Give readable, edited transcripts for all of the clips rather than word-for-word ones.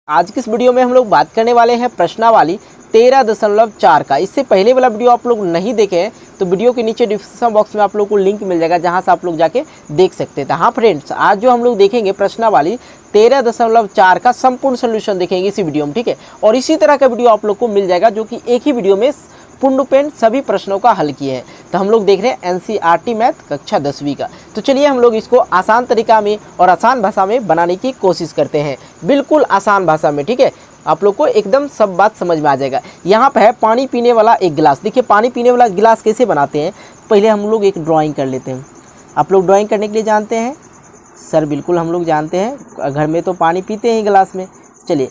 आज की इस वीडियो में हम लोग बात करने वाले हैं प्रश्नावली 13.4 का। इससे पहले वाला वीडियो आप लोग नहीं देखे हैं तो वीडियो के नीचे डिस्क्रिप्शन बॉक्स में आप लोग को लिंक मिल जाएगा, जहां से आप लोग जाके देख सकते हैं। हाँ फ्रेंड्स, आज जो हम लोग देखेंगे प्रश्नावली 13.4 का संपूर्ण सोल्यूशन देखेंगे इसी वीडियो में, ठीक है। और इसी तरह का वीडियो आप लोग को मिल जाएगा जो कि एक ही वीडियो में पूर्णपेण सभी प्रश्नों का हल किए हैं। तो हम लोग देख रहे हैं एनसीईआरटी मैथ कक्षा 10वीं का। तो चलिए हम लोग इसको आसान तरीका में और आसान भाषा में बनाने की कोशिश करते हैं, बिल्कुल आसान भाषा में, ठीक है। आप लोग को एकदम सब बात समझ में आ जाएगा। यहाँ पर है पानी पीने वाला एक गिलास। देखिए पानी पीने वाला गिलास कैसे बनाते हैं, पहले हम लोग एक ड्राइंग कर लेते हैं। आप लोग ड्राइंग करने के लिए जानते हैं? सर बिल्कुल हम लोग जानते हैं, घर में तो पानी पीते हैं गिलास में। चलिए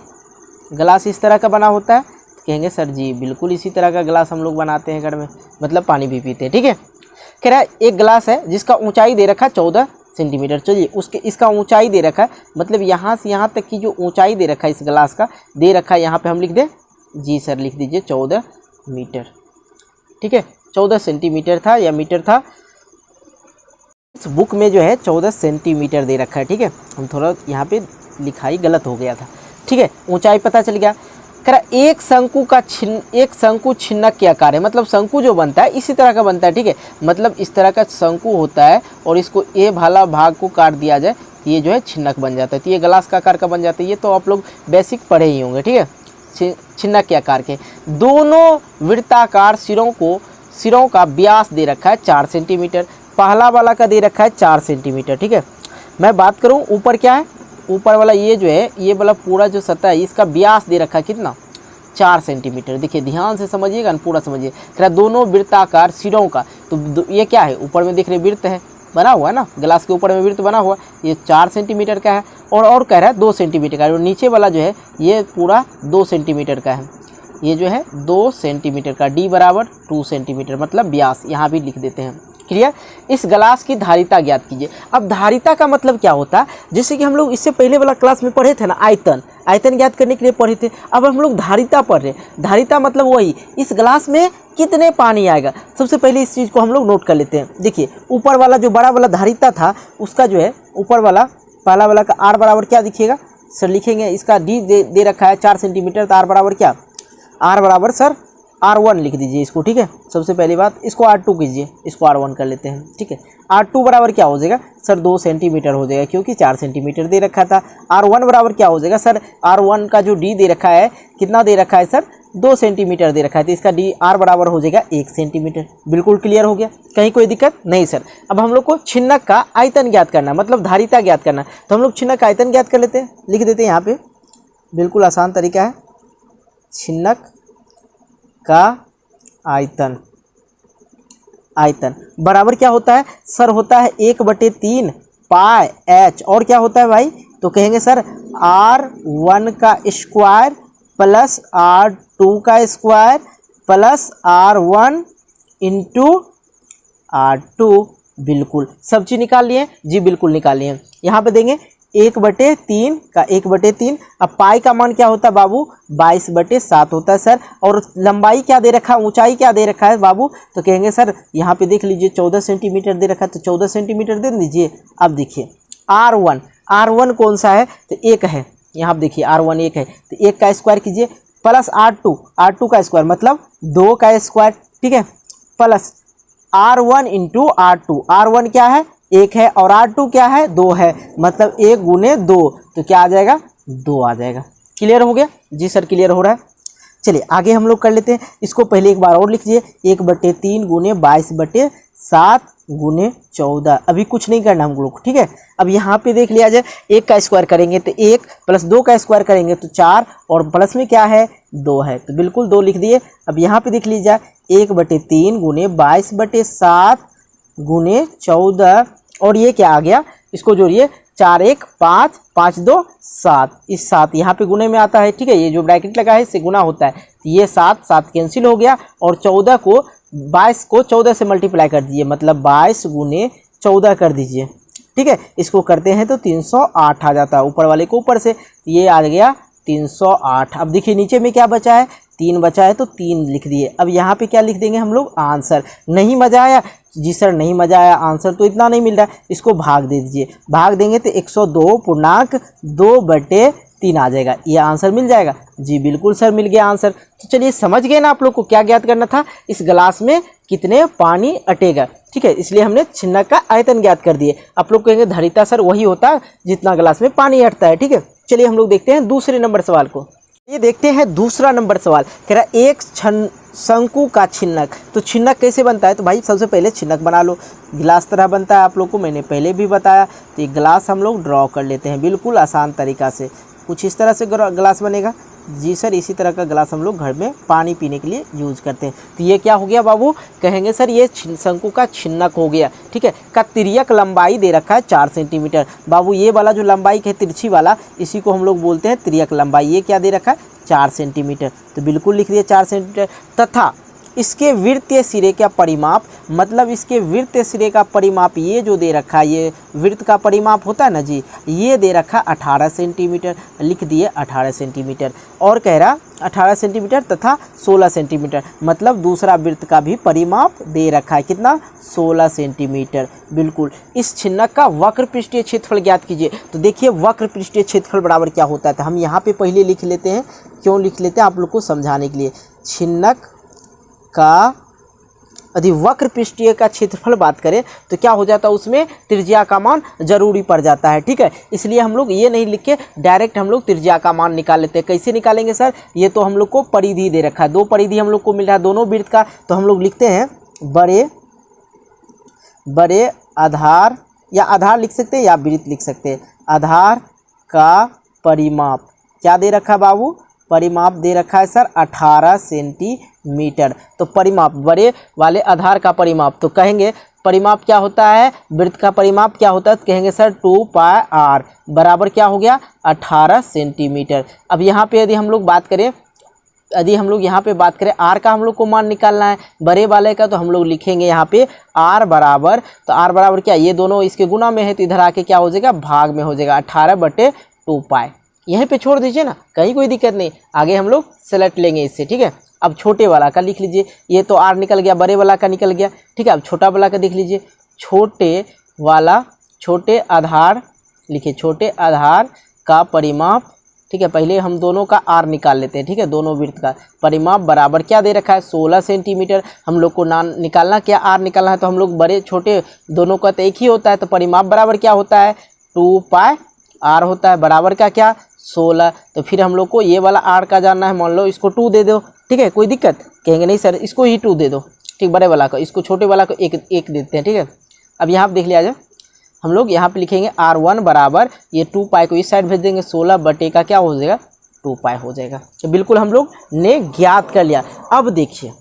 गिलास इस तरह का बना होता है, कहेंगे सर जी बिल्कुल इसी तरह का गिलास हम लोग बनाते हैं घर में, मतलब पानी भी पीते हैं, ठीक है। कह रहा है एक गिलास है जिसका ऊंचाई दे रखा है 14 सेंटीमीटर। चलिए इसका ऊंचाई दे रखा है, मतलब यहाँ से यहाँ तक की जो ऊंचाई दे रखा है इस गिलास का दे रखा है, यहाँ पे हम लिख दें, जी सर लिख दीजिए 14 मीटर, ठीक है। 14 सेंटीमीटर था या मीटर था, इस बुक में जो है 14 सेंटीमीटर दे रखा है, ठीक है। हम थोड़ा यहाँ पे लिखाई गलत हो गया था, ठीक है। ऊंचाई पता चल गया। कह रहा एक शंकु छिन्नक के आकार है, मतलब शंकु जो बनता है इसी तरह का बनता है, ठीक है। मतलब इस तरह का शंकु होता है और इसको ए वाला भाग को काट दिया जाए तो ये जो है छिन्नक बन जाता है, तो ये ग्लास का आकार का बन जाता है। ये तो आप लोग बेसिक पढ़े ही होंगे, ठीक है। छिन्नक के आकार के दोनों वृत्ताकार सिरों का व्यास दे रखा है 4 सेंटीमीटर। पहला वाला का दे रखा है 4 सेंटीमीटर, ठीक है। मैं बात करूँ ऊपर क्या है, ऊपर वाला ये जो है ये वाला पूरा जो सतह है इसका व्यास दे रखा है कितना, 4 सेंटीमीटर। देखिए ध्यान से समझिएगा, पूरा समझिए। कह दोनों वृत्ताकार सिरों का, तो ये क्या है, ऊपर में देख रहे वृत्त है बना हुआ है ना, गिलास के ऊपर में वृत्त बना हुआ, ये 4 सेंटीमीटर का है। और कह रहा है 2 सेंटीमीटर का है, और नीचे वाला जो है ये पूरा 2 सेंटीमीटर का है। ये जो है 2 सेंटीमीटर का, डी बराबर 2 सेंटीमीटर, मतलब व्यास यहाँ भी लिख देते हैं। क्लियर। इस गिलास की धारिता ज्ञात कीजिए। अब धारिता का मतलब क्या होता है, जैसे कि हम लोग इससे पहले वाला क्लास में पढ़े थे ना, आयतन ज्ञात करने के लिए पढ़े थे। अब हम लोग धारिता पढ़ रहे हैं। धारिता मतलब वही, इस गिलास में कितने पानी आएगा। सबसे पहले इस चीज़ को हम लोग नोट कर लेते हैं। देखिए ऊपर वाला जो बड़ा वाला धारिता था उसका जो है ऊपर वाला पहला वाला का आर बराबर क्या दिखिएगा सर, लिखेंगे इसका डी दे रखा है 4 सेंटीमीटर, तो आर बराबर क्या, आर बराबर सर R1 लिख दीजिए इसको, ठीक है। सबसे पहली बात इसको R2 कीजिए, इसको R1 कर लेते हैं, ठीक है। R2 बराबर क्या हो जाएगा सर, 2 सेंटीमीटर हो जाएगा क्योंकि 4 सेंटीमीटर दे रखा था। R1 बराबर क्या हो जाएगा सर, R1 का जो D दे रखा है कितना दे रखा है सर, 2 सेंटीमीटर दे रखा है, तो इसका D R बराबर हो जाएगा 1 सेंटीमीटर। बिल्कुल क्लियर हो गया, कहीं कोई दिक्कत नहीं सर। अब हम लोग को छिन्नक का आयतन ज्ञात करना, मतलब धारिता ज्ञात करना, तो हम लोग छिन्नक का आयतन ज्ञात कर लेते हैं, लिख देते हैं यहाँ पे, बिल्कुल आसान तरीका है। छिन्नक का आयतन बराबर क्या होता है सर, होता है 1/3 पाई h, और क्या होता है भाई, तो कहेंगे सर R1 का स्क्वायर प्लस R2 का square plus R1 into R2। बिल्कुल सब चीज़ निकाल लिए जी, बिल्कुल निकाल लिए। यहाँ पे देंगे 1/3 का 1/3। अब पाई का मान क्या होता है बाबू, 22/7 होता है सर। और लंबाई क्या दे रखा है, ऊंचाई क्या दे रखा है बाबू, तो कहेंगे सर यहाँ पे देख लीजिए 14 सेंटीमीटर दे रखा है, तो 14 सेंटीमीटर दे दीजिए। अब देखिए R1 कौन सा है, तो 1 है, यहाँ पे देखिए R1 1 है, तो 1 का स्क्वायर कीजिए प्लस R2 का स्क्वायर मतलब 2 का स्क्वायर, ठीक है, प्लस R1 इंटू R1 क्या है 1 है, और R2 क्या है 2 है, मतलब 1 गुने 2, तो क्या आ जाएगा 2 आ जाएगा। क्लियर हो गया जी सर, क्लियर हो रहा है। चलिए आगे हम लोग कर लेते हैं इसको, पहले एक बार और लिख लीजिए, 1/3 गुने 22/7 गुने 14। अभी कुछ नहीं करना हम लोग, ठीक है। अब यहाँ पे देख लिया जाए, 1 का स्क्वायर करेंगे तो 1 प्लस 2 का स्क्वायर करेंगे तो 4, और प्लस में क्या है 2 है, तो बिल्कुल 2 लिख दिए। अब यहाँ पे देख लीजिए 1/3 गुने 22/7 गुने 14, और ये क्या आ गया, इसको जोड़िए 4 1 5 5 2 7, इस 7 यहाँ पे गुने में आता है, ठीक है। ये जो ब्रैकेट लगा है इससे गुना होता है, तो ये 7 कैंसिल हो गया, और 22 को 14 से मल्टीप्लाई कर दीजिए, मतलब 22 गुने 14 कर दीजिए, ठीक है। इसको करते हैं तो 308 आ जाता है, ऊपर वाले को ऊपर से, ये आ गया 308। अब देखिए नीचे में क्या बचा है, 3 बचा है, तो 3 लिख दिए। अब यहाँ पे क्या लिख देंगे हम लोग, आंसर। नहीं मजा आया जी सर, नहीं मजा आया, आंसर तो इतना नहीं मिल रहा है, इसको भाग दे दीजिए। भाग देंगे तो 102.2/3 3 आ जाएगा। ये आंसर मिल जाएगा। जी बिल्कुल सर, मिल गया आंसर। तो चलिए समझ गए ना आप लोग को क्या ज्ञात करना था, इस गिलास में कितने पानी अटेगा। ठीक है, इसलिए हमने छिन्नक का आयतन ज्ञात कर दिए। आप लोग कहेंगे धरिता सर वही होता है जितना गिलास में पानी अटता है। ठीक है, चलिए हम लोग देखते हैं दूसरे नंबर सवाल को। ये देखते हैं दूसरा नंबर सवाल। कह रहा है एक शंकु का छिन्नक। तो छिन्नक कैसे बनता है, तो भाई सबसे पहले छिन्नक बना लो। गिलास तरह बनता है, आप लोग को मैंने पहले भी बताया। तो ये गिलास हम लोग ड्रॉ कर लेते हैं बिल्कुल आसान तरीक़ा से। कुछ इस तरह से गिलास बनेगा। जी सर, इसी तरह का गिलास हम लोग घर में पानी पीने के लिए यूज़ करते हैं। तो ये क्या हो गया बाबू, कहेंगे सर ये शंकु का छिन्नक हो गया। ठीक है, का तिर्यक लंबाई दे रखा है 4 सेंटीमीटर। बाबू ये वाला जो लंबाई है तिरछी वाला, इसी को हम लोग बोलते हैं तिर्यक लंबाई। ये क्या दे रखा है, 4 सेंटीमीटर। तो बिल्कुल लिख दिए 4 सेंटीमीटर। तथा इसके वृत्तीय सिरे का परिमाप, मतलब इसके वृत्तीय सिरे का परिमाप ये जो दे रखा है, ये वृत्त का परिमाप होता है ना जी, ये दे रखा 18 सेंटीमीटर। लिख दिए 18 सेंटीमीटर। और कह रहा 18 सेंटीमीटर तथा 16 सेंटीमीटर, मतलब दूसरा वृत्त का भी परिमाप दे रखा है। कितना, 16 सेंटीमीटर। बिल्कुल। इस छिन्नक का वक्र पृष्ठीय क्षेत्रफल ज्ञात कीजिए। तो देखिए वक्र पृष्ठीय क्षेत्रफल बराबर क्या होता है, तो हम यहाँ पे पहले लिख लेते हैं। क्यों लिख लेते हैं, आप लोग को समझाने के लिए। छिन्नक का यदि वक्र पृष्ठीय का क्षेत्रफल बात करें तो क्या हो जाता है, उसमें त्रिज्या का मान जरूरी पड़ जाता है। ठीक है, इसलिए हम लोग ये नहीं लिख के डायरेक्ट हम लोग त्रिज्या का मान निकाल लेते हैं। कैसे निकालेंगे सर, ये तो हम लोग को परिधि दे रखा है, 2 परिधि हम लोग को मिल रहा है दोनों वृत्त का। तो हम लोग लिखते हैं बड़े आधार, या आधार लिख सकते हैं या वृत्त लिख सकते हैं। आधार का परिमाप क्या दे रखा है बाबू, परिमाप दे रखा है सर 18 सेंटीमीटर। तो परिमाप बड़े वाले आधार का परिमाप, तो कहेंगे परिमाप क्या होता है, वृत्त का परिमाप क्या होता है, तो कहेंगे सर 2πr बराबर क्या हो गया, 18 सेंटीमीटर। अब यहाँ पे यदि हम लोग बात करें, r का हम लोग को मान निकालना है बड़े वाले का, तो हम लोग लिखेंगे यहाँ पे r बराबर, तो r बराबर क्या, ये दोनों इसके गुना में है तो इधर आके क्या हो जाएगा, भाग में हो जाएगा 18/2π। यहीं पे छोड़ दीजिए ना, कहीं कोई दिक्कत नहीं, आगे हम लोग सेलेक्ट लेंगे इससे। ठीक है, अब छोटे वाला का लिख लीजिए, ये तो r निकल गया, बड़े वाला का निकल गया। ठीक है, अब छोटा वाला का देख लीजिए, छोटे आधार लिखिए, छोटे आधार का परिमाप। ठीक है, पहले हम दोनों का r निकाल लेते हैं। ठीक है, दोनों वृत्त का परिमाप बराबर क्या दे रखा है, 16 सेंटीमीटर। हम लोग को निकालना क्या, r निकालना है, तो हम लोग बड़े छोटे दोनों का तो एक ही होता है, तो परिमाप बराबर क्या होता है, 2πr होता है, बराबर का क्या 16। तो फिर हम लोग को ये वाला r का जानना है, मान लो इसको 2 दे दो। ठीक है, कोई दिक्कत, कहेंगे नहीं सर इसको ही 2 दे दो। ठीक, बड़े वाला को, इसको छोटे वाला को एक देते हैं। ठीक है, अब यहाँ पे देख लिया जाए, हम लोग यहाँ पे लिखेंगे r1 बराबर, ये 2π को इस साइड भेज देंगे, 16 बटे का क्या हो जाएगा, 2π हो जाएगा। तो बिल्कुल हम लोग ने ज्ञात कर लिया। अब देखिए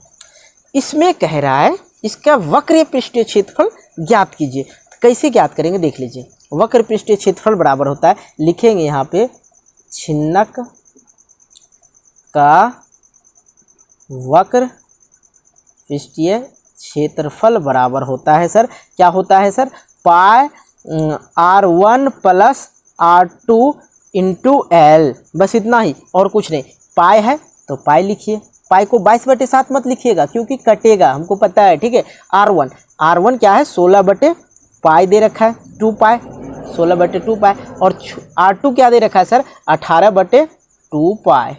इसमें कह रहा है इसका वक्र पृष्ठीय क्षेत्रफल ज्ञात कीजिए। तो कैसे ज्ञात करेंगे देख लीजिए। वक्र पृष्ठीय क्षेत्रफल बराबर होता है, लिखेंगे यहाँ पे छिन्नक का वक्र पृष्ठीय क्षेत्रफल बराबर होता है सर, क्या होता है सर, पाई r1 plus r2 into l, बस इतना ही और कुछ नहीं। पाई है तो पाई लिखिए, पाई को 22/7 मत लिखिएगा क्योंकि कटेगा, हमको पता है। ठीक है, r1 क्या है, 16/पाई दे रखा है, 2π 16/2π, और r2 क्या दे रखा है सर, 18/2π।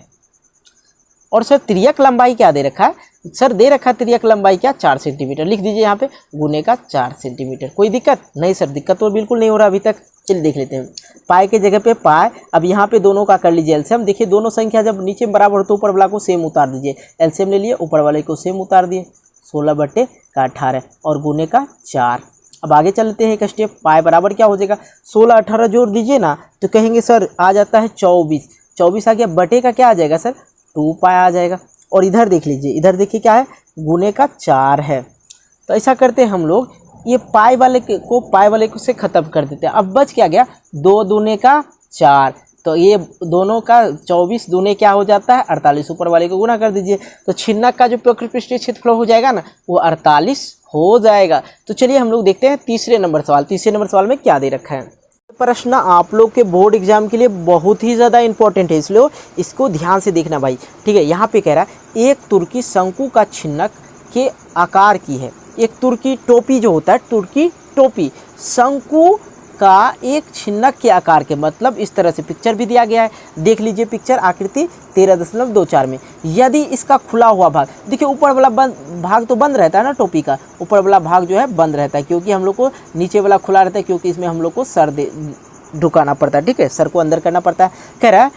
और सर तिर्यक लंबाई क्या दे रखा है, सर दे रखा है तिर्यक लंबाई क्या, 4 सेंटीमीटर। लिख दीजिए यहाँ पे गुने का 4 सेंटीमीटर। कोई दिक्कत नहीं सर, दिक्कत तो बिल्कुल नहीं हो रहा अभी तक। चलिए देख लेते हैं, पाई के जगह पे पाई। अब यहाँ पे दोनों का कर लीजिए एलसीएम। देखिए दोनों संख्या जब नीचे बराबर हो तो ऊपर वाला को सेम उतार दीजिए, एलसीएम ले लिए, ऊपर वाले को सेम उतार दिए, 16/18 और गुने का 4। अब आगे चलते हैं एक स्टेप, पाई बराबर क्या हो जाएगा, 16-18 जोड़ दीजिए ना, तो कहेंगे सर आ जाता है 24 आ गया, बटे का क्या आ जाएगा सर, 2π आ जाएगा। और इधर देख लीजिए, इधर देखिए क्या है, गुने का 4 है। तो ऐसा करते हैं हम लोग, ये पाई वाले को से ख़त्म कर देते हैं। अब बच क्या गया, 2 दूने का 4, तो ये दोनों का 24 दूने क्या हो जाता है, 48, ऊपर वाले को गुना कर दीजिए। तो छिन्नक का जो वक्र पृष्ठीय क्षेत्रफल हो जाएगा ना, वो 48 हो जाएगा। तो चलिए हम लोग देखते हैं तीसरे नंबर सवाल में क्या दे रखा है। प्रश्न आप लोग के बोर्ड एग्जाम के लिए बहुत ही ज़्यादा इंपॉर्टेंट है, इसलिए इसको ध्यान से देखना भाई। ठीक है, यहाँ पे कह रहा है एक तुर्की शंकु का छिन्नक के आकार की है। एक तुर्की टोपी जो होता है, तुर्की टोपी शंकु का एक छिन्नक के आकार के, मतलब इस तरह से पिक्चर भी दिया गया है, देख लीजिए पिक्चर आकृति 13.24 में। यदि इसका खुला हुआ भाग, देखिए ऊपर वाला भाग तो बंद रहता है ना टोपी का, ऊपर वाला भाग जो है बंद रहता है, क्योंकि हम लोग को नीचे वाला खुला रहता है, क्योंकि इसमें हम लोग को सर ढुकाना पड़ता है, ठीक है, सर को अंदर करना पड़ता है। कह रहा है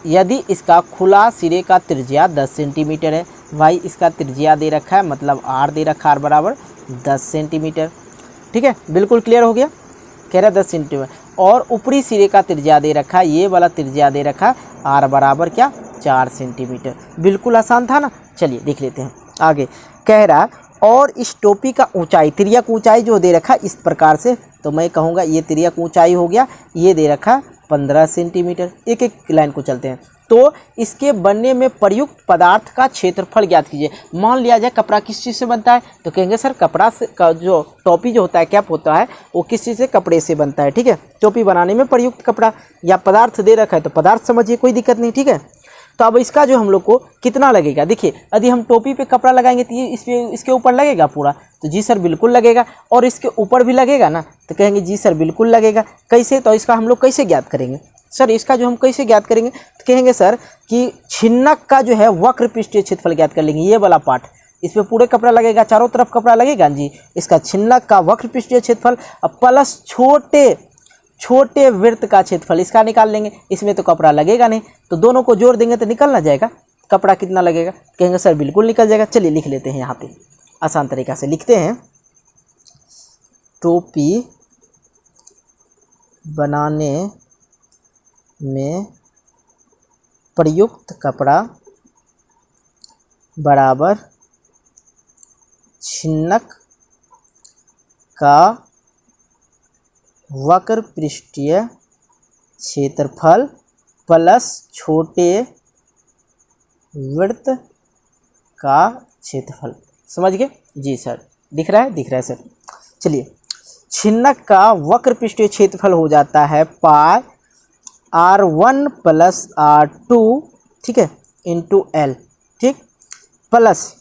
यदि इसका खुला सिरे का त्रिज्या 10 सेंटीमीटर है, भाई इसका त्रिज्या दे रखा है, मतलब आर दे रखा है, आर बराबर 10 सेंटीमीटर, ठीक है, बिल्कुल क्लियर हो गया। कह रहा है 10 सेंटीमीटर, और ऊपरी सिरे का त्रिज्या दे रखा है, ये वाला त्रिज्या दे रखा है आर बराबर क्या 4 सेंटीमीटर। बिल्कुल आसान था ना। चलिए देख लेते हैं आगे। कह रहा है और इस टोपी का ऊंचाई, तिर्यक ऊंचाई जो दे रखा है इस प्रकार से, तो मैं कहूँगा ये तिर्यक ऊंचाई हो गया, ये दे रखा है 15 सेंटीमीटर। एक एक लाइन को चलते हैं। तो इसके बनने में प्रयुक्त पदार्थ का क्षेत्रफल ज्ञात कीजिए। मान लिया जाए कपड़ा किस चीज़ से बनता है, तो कहेंगे सर कपड़ा से का जो टोपी जो होता है, कैप होता है, वो किस चीज़ से, कपड़े से बनता है, ठीक है। टोपी बनाने में प्रयुक्त कपड़ा या पदार्थ दे रखा है तो पदार्थ समझिए, कोई दिक्कत नहीं, ठीक है। तो अब इसका जो हम लोग को कितना लगेगा, देखिए यदि हम टोपी पे कपड़ा लगाएंगे तो ये इसके ऊपर लगेगा पूरा, तो जी सर बिल्कुल लगेगा, और इसके ऊपर भी लगेगा ना, तो कहेंगे जी सर बिल्कुल लगेगा। कैसे, तो इसका हम लोग कैसे ज्ञात करेंगे सर, इसका जो हम कैसे ज्ञात करेंगे, तो कहेंगे सर कि छिन्नक का जो है वक्र पृष्ठीय क्षेत्रफल ज्ञात कर लेंगे। ये वाला पार्ट, इस पर पूरे कपड़ा लगेगा, चारों तरफ कपड़ा लगेगा जी, इसका छिन्नक का वक्र पृष्ठीय क्षेत्रफल प्लस छोटे वृत्त का क्षेत्रफल इसका निकाल लेंगे। इसमें तो कपड़ा लगेगा नहीं, तो दोनों को जोड़ देंगे तो निकल ना जाएगा कपड़ा कितना लगेगा, कहेंगे सर बिल्कुल निकल जाएगा। चलिए लिख लेते हैं, यहाँ पे आसान तरीका से लिखते हैं। टोपी बनाने में प्रयुक्त कपड़ा बराबर छिन्नक का वक्र पृष्ठीय क्षेत्रफल प्लस छोटे वृत्त का क्षेत्रफल। समझ गए जी सर, दिख रहा है, दिख रहा है सर। चलिए, छिन्नक का वक्र पृष्ठीय क्षेत्रफल हो जाता है पाई R1 प्लस R2, ठीक है, इंटू L, ठीक, प्लस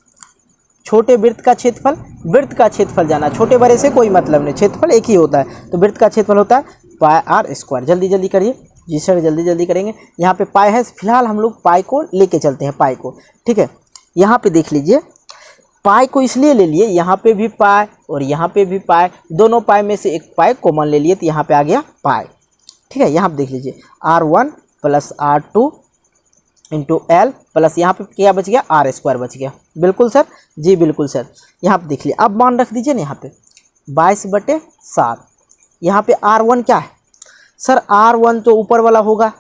छोटे वृत्त का क्षेत्रफल, वृत्त का क्षेत्रफल जाना, छोटे बड़े से कोई मतलब नहीं, क्षेत्रफल एक ही होता है, तो वृत्त का क्षेत्रफल होता है पाई आर स्क्वायर। जल्दी जल्दी करिए जी सर, जल्दी जल्दी करेंगे। यहाँ पे पाई है, फिलहाल हम लोग पाई को लेके चलते हैं, पाई को, ठीक है। यहाँ पे देख लीजिए, पाई को इसलिए ले लिए, यहाँ पे भी पाई और यहाँ पे भी पाई, दोनों पाई में से एक पाई कॉमन ले लिए, तो यहाँ पे आ गया पाई, ठीक है। यहाँ पे देख लीजिए R1 plus R2 into L plus यहाँ पे क्या बच गया, आर स्क्वायर बच गया। बिल्कुल सर, जी बिल्कुल सर। यहाँ पे देख लिया, अब मान रख दीजिए ना, यहाँ पे 22/7। यहाँ पे R1 क्या है सर, R1 तो ऊपर वाला होगा,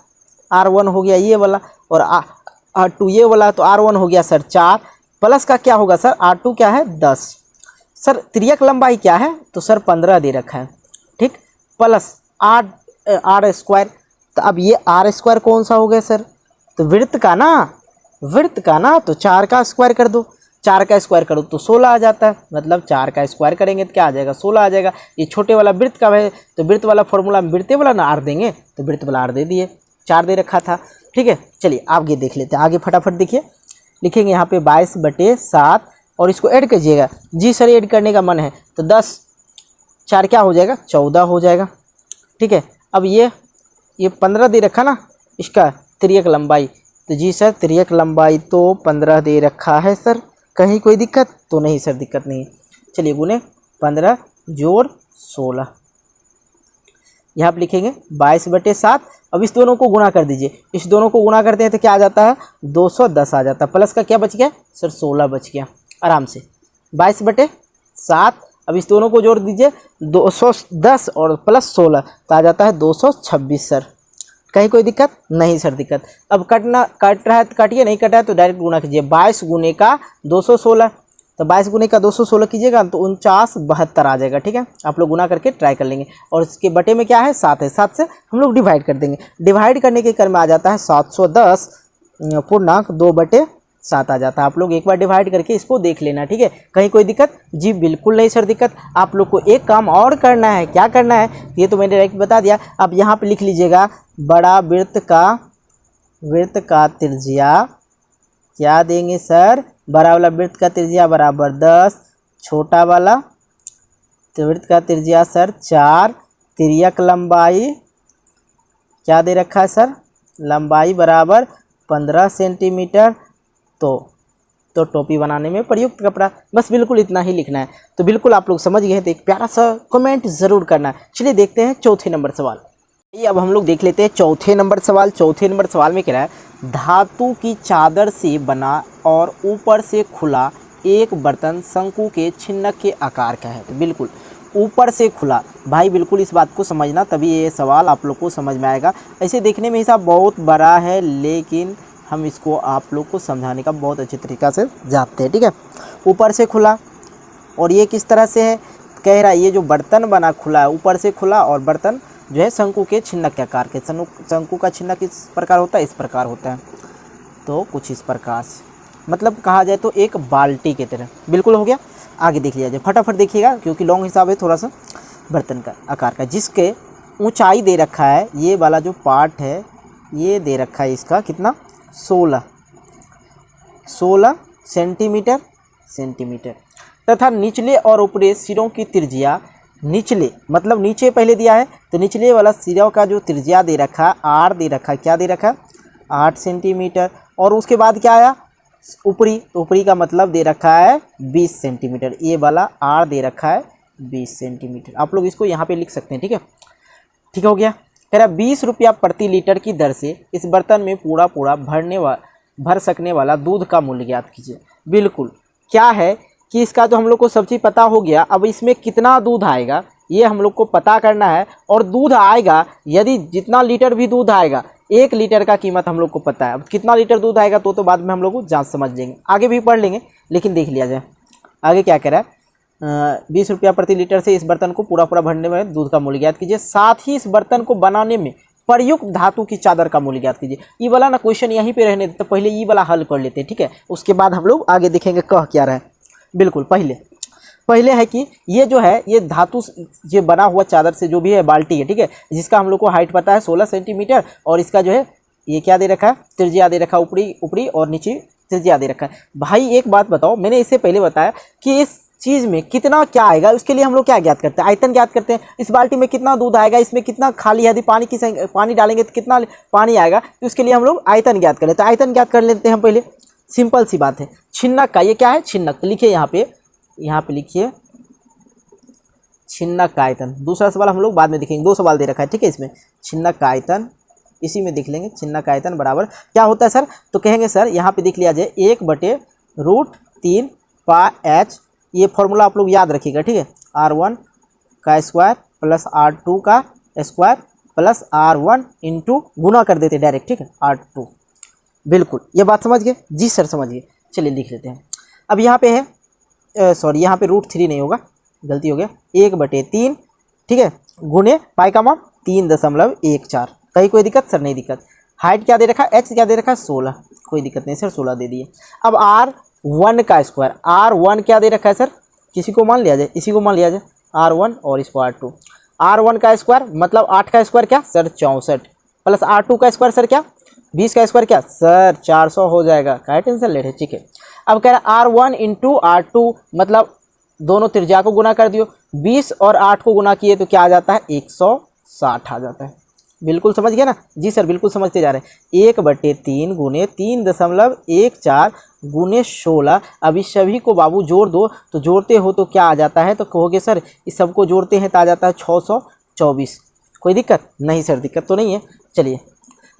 R1 हो गया ये वाला, और R2 ये वाला, तो R1 हो गया सर 4, प्लस का क्या होगा सर, R2 क्या है 10। सर तिर्यक लंबाई क्या है, तो सर 15 दे रखा है, ठीक, प्लस आर स्क्वायर। तो अब ये आर स्क्वायर कौन सा हो गया सर, तो वृत्त का ना, वृत्त का ना, तो 4 का स्क्वायर कर दो, 4 का स्क्वायर करो तो 16 आ जाता है, मतलब 4 का स्क्वायर करेंगे तो क्या आ जाएगा, 16 आ जाएगा। ये छोटे वाला वृत्त का है, तो वृत्त वाला फॉर्मूला में वृत्ते वाला ना आर देंगे, तो वृत्त वाला आर दे दिए, 4 दे रखा था, ठीक है। चलिए आगे देख लेते हैं, आगे फटाफट देखिए, लिखेंगे यहाँ पे 22/7 और इसको ऐड कीजिएगा। जी सर ऐड करने का मन है, तो 10 4 क्या हो जाएगा, 14 हो जाएगा, ठीक है। अब ये 15 दे रखा ना, इसका तिर्यक लंबाई, तो जी सर तिर्यक लंबाई तो 15 दे रखा है सर, कहीं कोई दिक्कत तो नहीं सर, दिक्कत नहीं। चलिए गुने 15 जोड़ 16, यहाँ पर लिखेंगे 22/7। अब इस दोनों को गुणा कर दीजिए, इस दोनों को गुणा करते हैं तो क्या आ जाता है, 210 आ जाता है, प्लस का क्या बच गया सर, 16 बच गया आराम से, 22/7। अब इस दोनों को जोड़ दीजिए, 210 और प्लस 16 तो आ जाता है 226 सर, कहीं कोई दिक्कत नहीं सर, दिक्कत। अब कट रहा है तो काटिए, नहीं कटा है तो डायरेक्ट गुणा कीजिए, 22 गुने का 216, तो 22 गुने का 216 कीजिएगा तो 49/72 आ जाएगा, ठीक है। आप लोग गुना करके ट्राई कर लेंगे, और इसके बटे में क्या है 7 है, 7 से हम लोग डिवाइड कर देंगे, डिवाइड करने के क्रम में आ जाता है 710 पूर्णांक 2/7 आ जाता है। आप लोग एक बार डिवाइड करके इसको देख लेना, ठीक है, कहीं कोई दिक्कत, जी बिल्कुल नहीं सर दिक्कत। आप लोग को एक काम और करना है, क्या करना है ये तो मैंने डायरेक्ट बता दिया। अब यहाँ पे लिख लीजिएगा, बड़ा वृत्त का त्रिज्या क्या देंगे सर, बड़ा वाला वृत्त का त्रिज्या बराबर 10, छोटा वाला तो वृत्त का त्रिज्या सर 4, तिर्यक लंबाई क्या दे रखा है सर, लंबाई बराबर 15 सेंटीमीटर। तो टोपी बनाने में प्रयुक्त कपड़ा, बस बिल्कुल इतना ही लिखना है। तो बिल्कुल आप लोग समझ गए हैं, तो एक प्यारा सा कमेंट ज़रूर करना। चलिए देखते हैं चौथे नंबर सवाल। अब हम लोग देख लेते हैं चौथे नंबर सवाल। चौथे नंबर सवाल में कह रहा है धातु की चादर से बना और ऊपर से खुला एक बर्तन शंकु के छिन्नक के आकार का है। तो बिल्कुल ऊपर से खुला, भाई बिल्कुल इस बात को समझना, तभी ये सवाल आप लोग को समझ में आएगा। ऐसे देखने में हिसाब बहुत बड़ा है, लेकिन हम इसको आप लोग को समझाने का बहुत अच्छे तरीक़ा से जानते हैं, ठीक है। ऊपर से खुला, और ये किस तरह से है, कह रहा है ये जो बर्तन बना खुला है, ऊपर से खुला, और बर्तन जो है शंकु के छिन्नक के आकार के। शंकु का छिन्नक इस प्रकार होता है, इस प्रकार होता है, तो कुछ इस प्रकार से, मतलब कहा जाए तो एक बाल्टी की तरह। बिल्कुल हो गया। आगे देख लिया जाए, फटाफट देखिएगा, क्योंकि लॉन्ग हिसाब है थोड़ा सा बर्तन का आकार का, जिसके ऊंचाई दे रखा है, ये वाला जो पार्ट है ये दे रखा है इसका कितना, 16 सेंटीमीटर तथा निचले और ऊपरी सिरों की त्रिज्या, निचले मतलब नीचे पहले दिया है, तो निचले वाला सिरों का जो त्रिज्या दे रखा है, आर दे रखा है, क्या दे रखा है, 8 सेंटीमीटर। और उसके बाद क्या आया, ऊपरी का मतलब दे रखा है 20 सेंटीमीटर, ये वाला आर दे रखा है 20 सेंटीमीटर। आप लोग इसको यहाँ पे लिख सकते हैं, ठीक है। ठीक हो गया। कह रहा 20 रुपया प्रति लीटर की दर से इस बर्तन में पूरा भर सकने वाला दूध का मूल्य ज्ञात कीजिए। बिल्कुल क्या है कि इसका तो हम लोग को सब चीज़ पता हो गया, अब इसमें कितना दूध आएगा ये हम लोग को पता करना है। और दूध आएगा, यदि जितना लीटर भी दूध आएगा, 1 लीटर का कीमत हम लोग को पता है। अब कितना लीटर दूध आएगा तो बाद में हम लोग को जांच समझ लेंगे, आगे भी पढ़ लेंगे, लेकिन देख लिया जाए आगे क्या कह रहा है। 20 रुपया प्रति लीटर से इस बर्तन को पूरा भरने में दूध का मूल्य ज्ञात कीजिए, साथ ही इस बर्तन को बनाने में प्रयुक्त धातु की चादर का मूल्य ज्ञात कीजिए। ये वाला ना क्वेश्चन यहीं पे रहने देते, तो पहले ये वाला हल कर लेते हैं, ठीक है। उसके बाद हम लोग आगे देखेंगे कह क्या रहा है। बिल्कुल पहले है कि ये जो है ये धातु जो बना हुआ चादर से जो भी है बाल्टी है, ठीक है, जिसका हम लोग को हाइट पता है 16 सेंटीमीटर, और इसका जो है ये क्या दे रखा है, त्रिज्या दे रखा है, ऊपरी और नीचे त्रिज्या दे रखा है। भाई एक बात बताओ, मैंने इससे पहले बताया कि इस चीज़ में कितना क्या आएगा, उसके लिए हम लोग क्या ज्ञात करते हैं, आयतन ज्ञात करते हैं। इस बाल्टी में कितना दूध आएगा, इसमें कितना खाली है, यदि पानी डालेंगे तो कितना पानी आएगा, तो उसके लिए हम लोग आयतन ज्ञात कर लेते हैं। आयतन ज्ञात कर लेते हैं हम पहले, सिंपल सी बात है। छिन्नक का ये क्या है, छिन्नक, तो लिखिए यहाँ पे लिखिए छिन्नक का आयतन। दूसरा सवाल हम लोग बाद में देखेंगे, 2 सवाल दे रखा है, ठीक है। इसमें छिन्नक का आयतन इसी में देख लेंगे। छिन्नक का आयतन बराबर क्या होता है सर, तो कहेंगे सर यहाँ पे देख लिया जाए 1/√3 πh, ये फॉर्मूला आप लोग याद रखिएगा, ठीक है। R1 का स्क्वायर प्लस R2 का स्क्वायर प्लस R1 इंटू गुना कर देते डायरेक्ट, ठीक है, R2। बिल्कुल ये बात समझ गए जी सर, समझ गए। चलिए लिख लेते हैं। अब यहाँ पे है सॉरी, यहाँ पे √3 नहीं होगा, गलती हो गया, 1/3, ठीक है, गुने पाई का मान 3.14। कहीं कोई दिक्कत सर, नहीं दिक्कत। हाइट क्या दे रखा है, h क्या दे रखा है 16, कोई दिक्कत नहीं सर, 16 दे दिए। अब R1 का स्क्वायर, R1 क्या दे रखा है सर, किसी को मान लिया जाए, इसी को मान लिया जाए R1 और इसको R2। R1 का स्क्वायर मतलब 8 का स्क्वायर क्या सर 64, प्लस R2 का स्क्वायर सर क्या 20 का स्क्वायर क्या सर 400 हो जाएगा। क्या टेंशन ले रहे, ठीक है। अब कह रहा है R1 इंटू R2 मतलब दोनों त्रिज्या को गुना कर दियो, 20 और 8 को गुना किए तो क्या आ जाता है 160 आ जाता है। बिल्कुल समझ गया ना जी सर, बिल्कुल समझते जा रहे हैं। 1/3 गुने 3.14 गुने 16। अब इस सभी को बाबू जोड़ दो, तो जोड़ते हो तो क्या आ जाता है, तो कहोगे सर इस सबको जोड़ते हैं तो आ जाता है 624। कोई दिक्कत नहीं सर, दिक्कत तो नहीं है। चलिए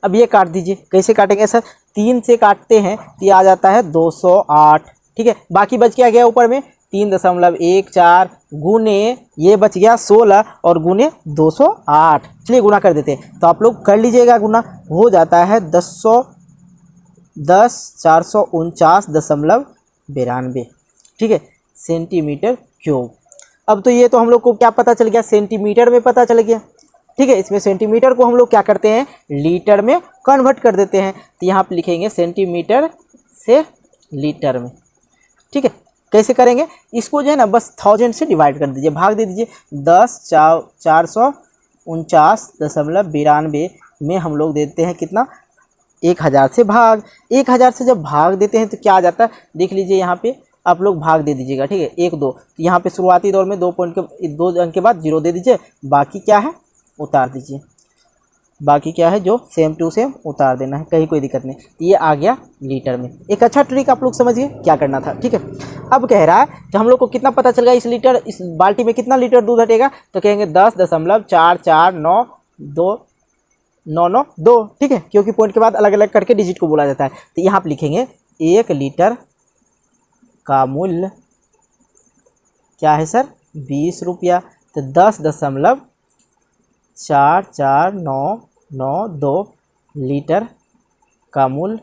अब ये काट दीजिए, कैसे काटेंगे सर, 3 से काटते हैं तो ये आ जाता है 208, ठीक है। बाकी बच क्या गया ऊपर में 3.14 गुने ये बच गया 16 और गुने 208। चलिए गुना कर देते हैं, तो आप लोग कर लीजिएगा गुना, हो जाता है 449.92, ठीक है, सेंटीमीटर क्यूब। अब तो ये तो हम लोग को क्या पता चल गया, सेंटीमीटर में पता चल गया, ठीक है। इसमें सेंटीमीटर को हम लोग क्या करते हैं, लीटर में कन्वर्ट कर देते हैं, तो यहाँ पे लिखेंगे सेंटीमीटर से लीटर में, ठीक है। कैसे करेंगे, इसको जो है ना बस 1000 से डिवाइड कर दीजिए, भाग दे दीजिए। 449.92 में हम लोग देते हैं कितना 1000 से भाग। 1000 से जब भाग देते हैं तो क्या आ जाता है, देख लीजिए यहाँ पे आप लोग भाग दे दीजिएगा, ठीक है। 1 2 यहाँ पे शुरुआती दौर में 2 अंक के बाद 0 दे दीजिए, बाकी क्या है उतार दीजिए, बाकी क्या है जो सेम टू सेम उतार देना है, कहीं कोई दिक्कत नहीं। ये आ गया लीटर में। एक अच्छा ट्रिक आप लोग समझिए क्या करना था, ठीक है। अब कह रहा है कि हम लोग को कितना पता चल गया, इस बाल्टी में कितना लीटर दूध हटेगा, तो कहेंगे 10.4492, ठीक है, क्योंकि पॉइंट के बाद अलग अलग करके डिजिट को बोला जाता है। तो यहाँ आप लिखेंगे 1 लीटर का मूल्य क्या है सर, 20 रुपया। तो 10.44992 लीटर का मूल्य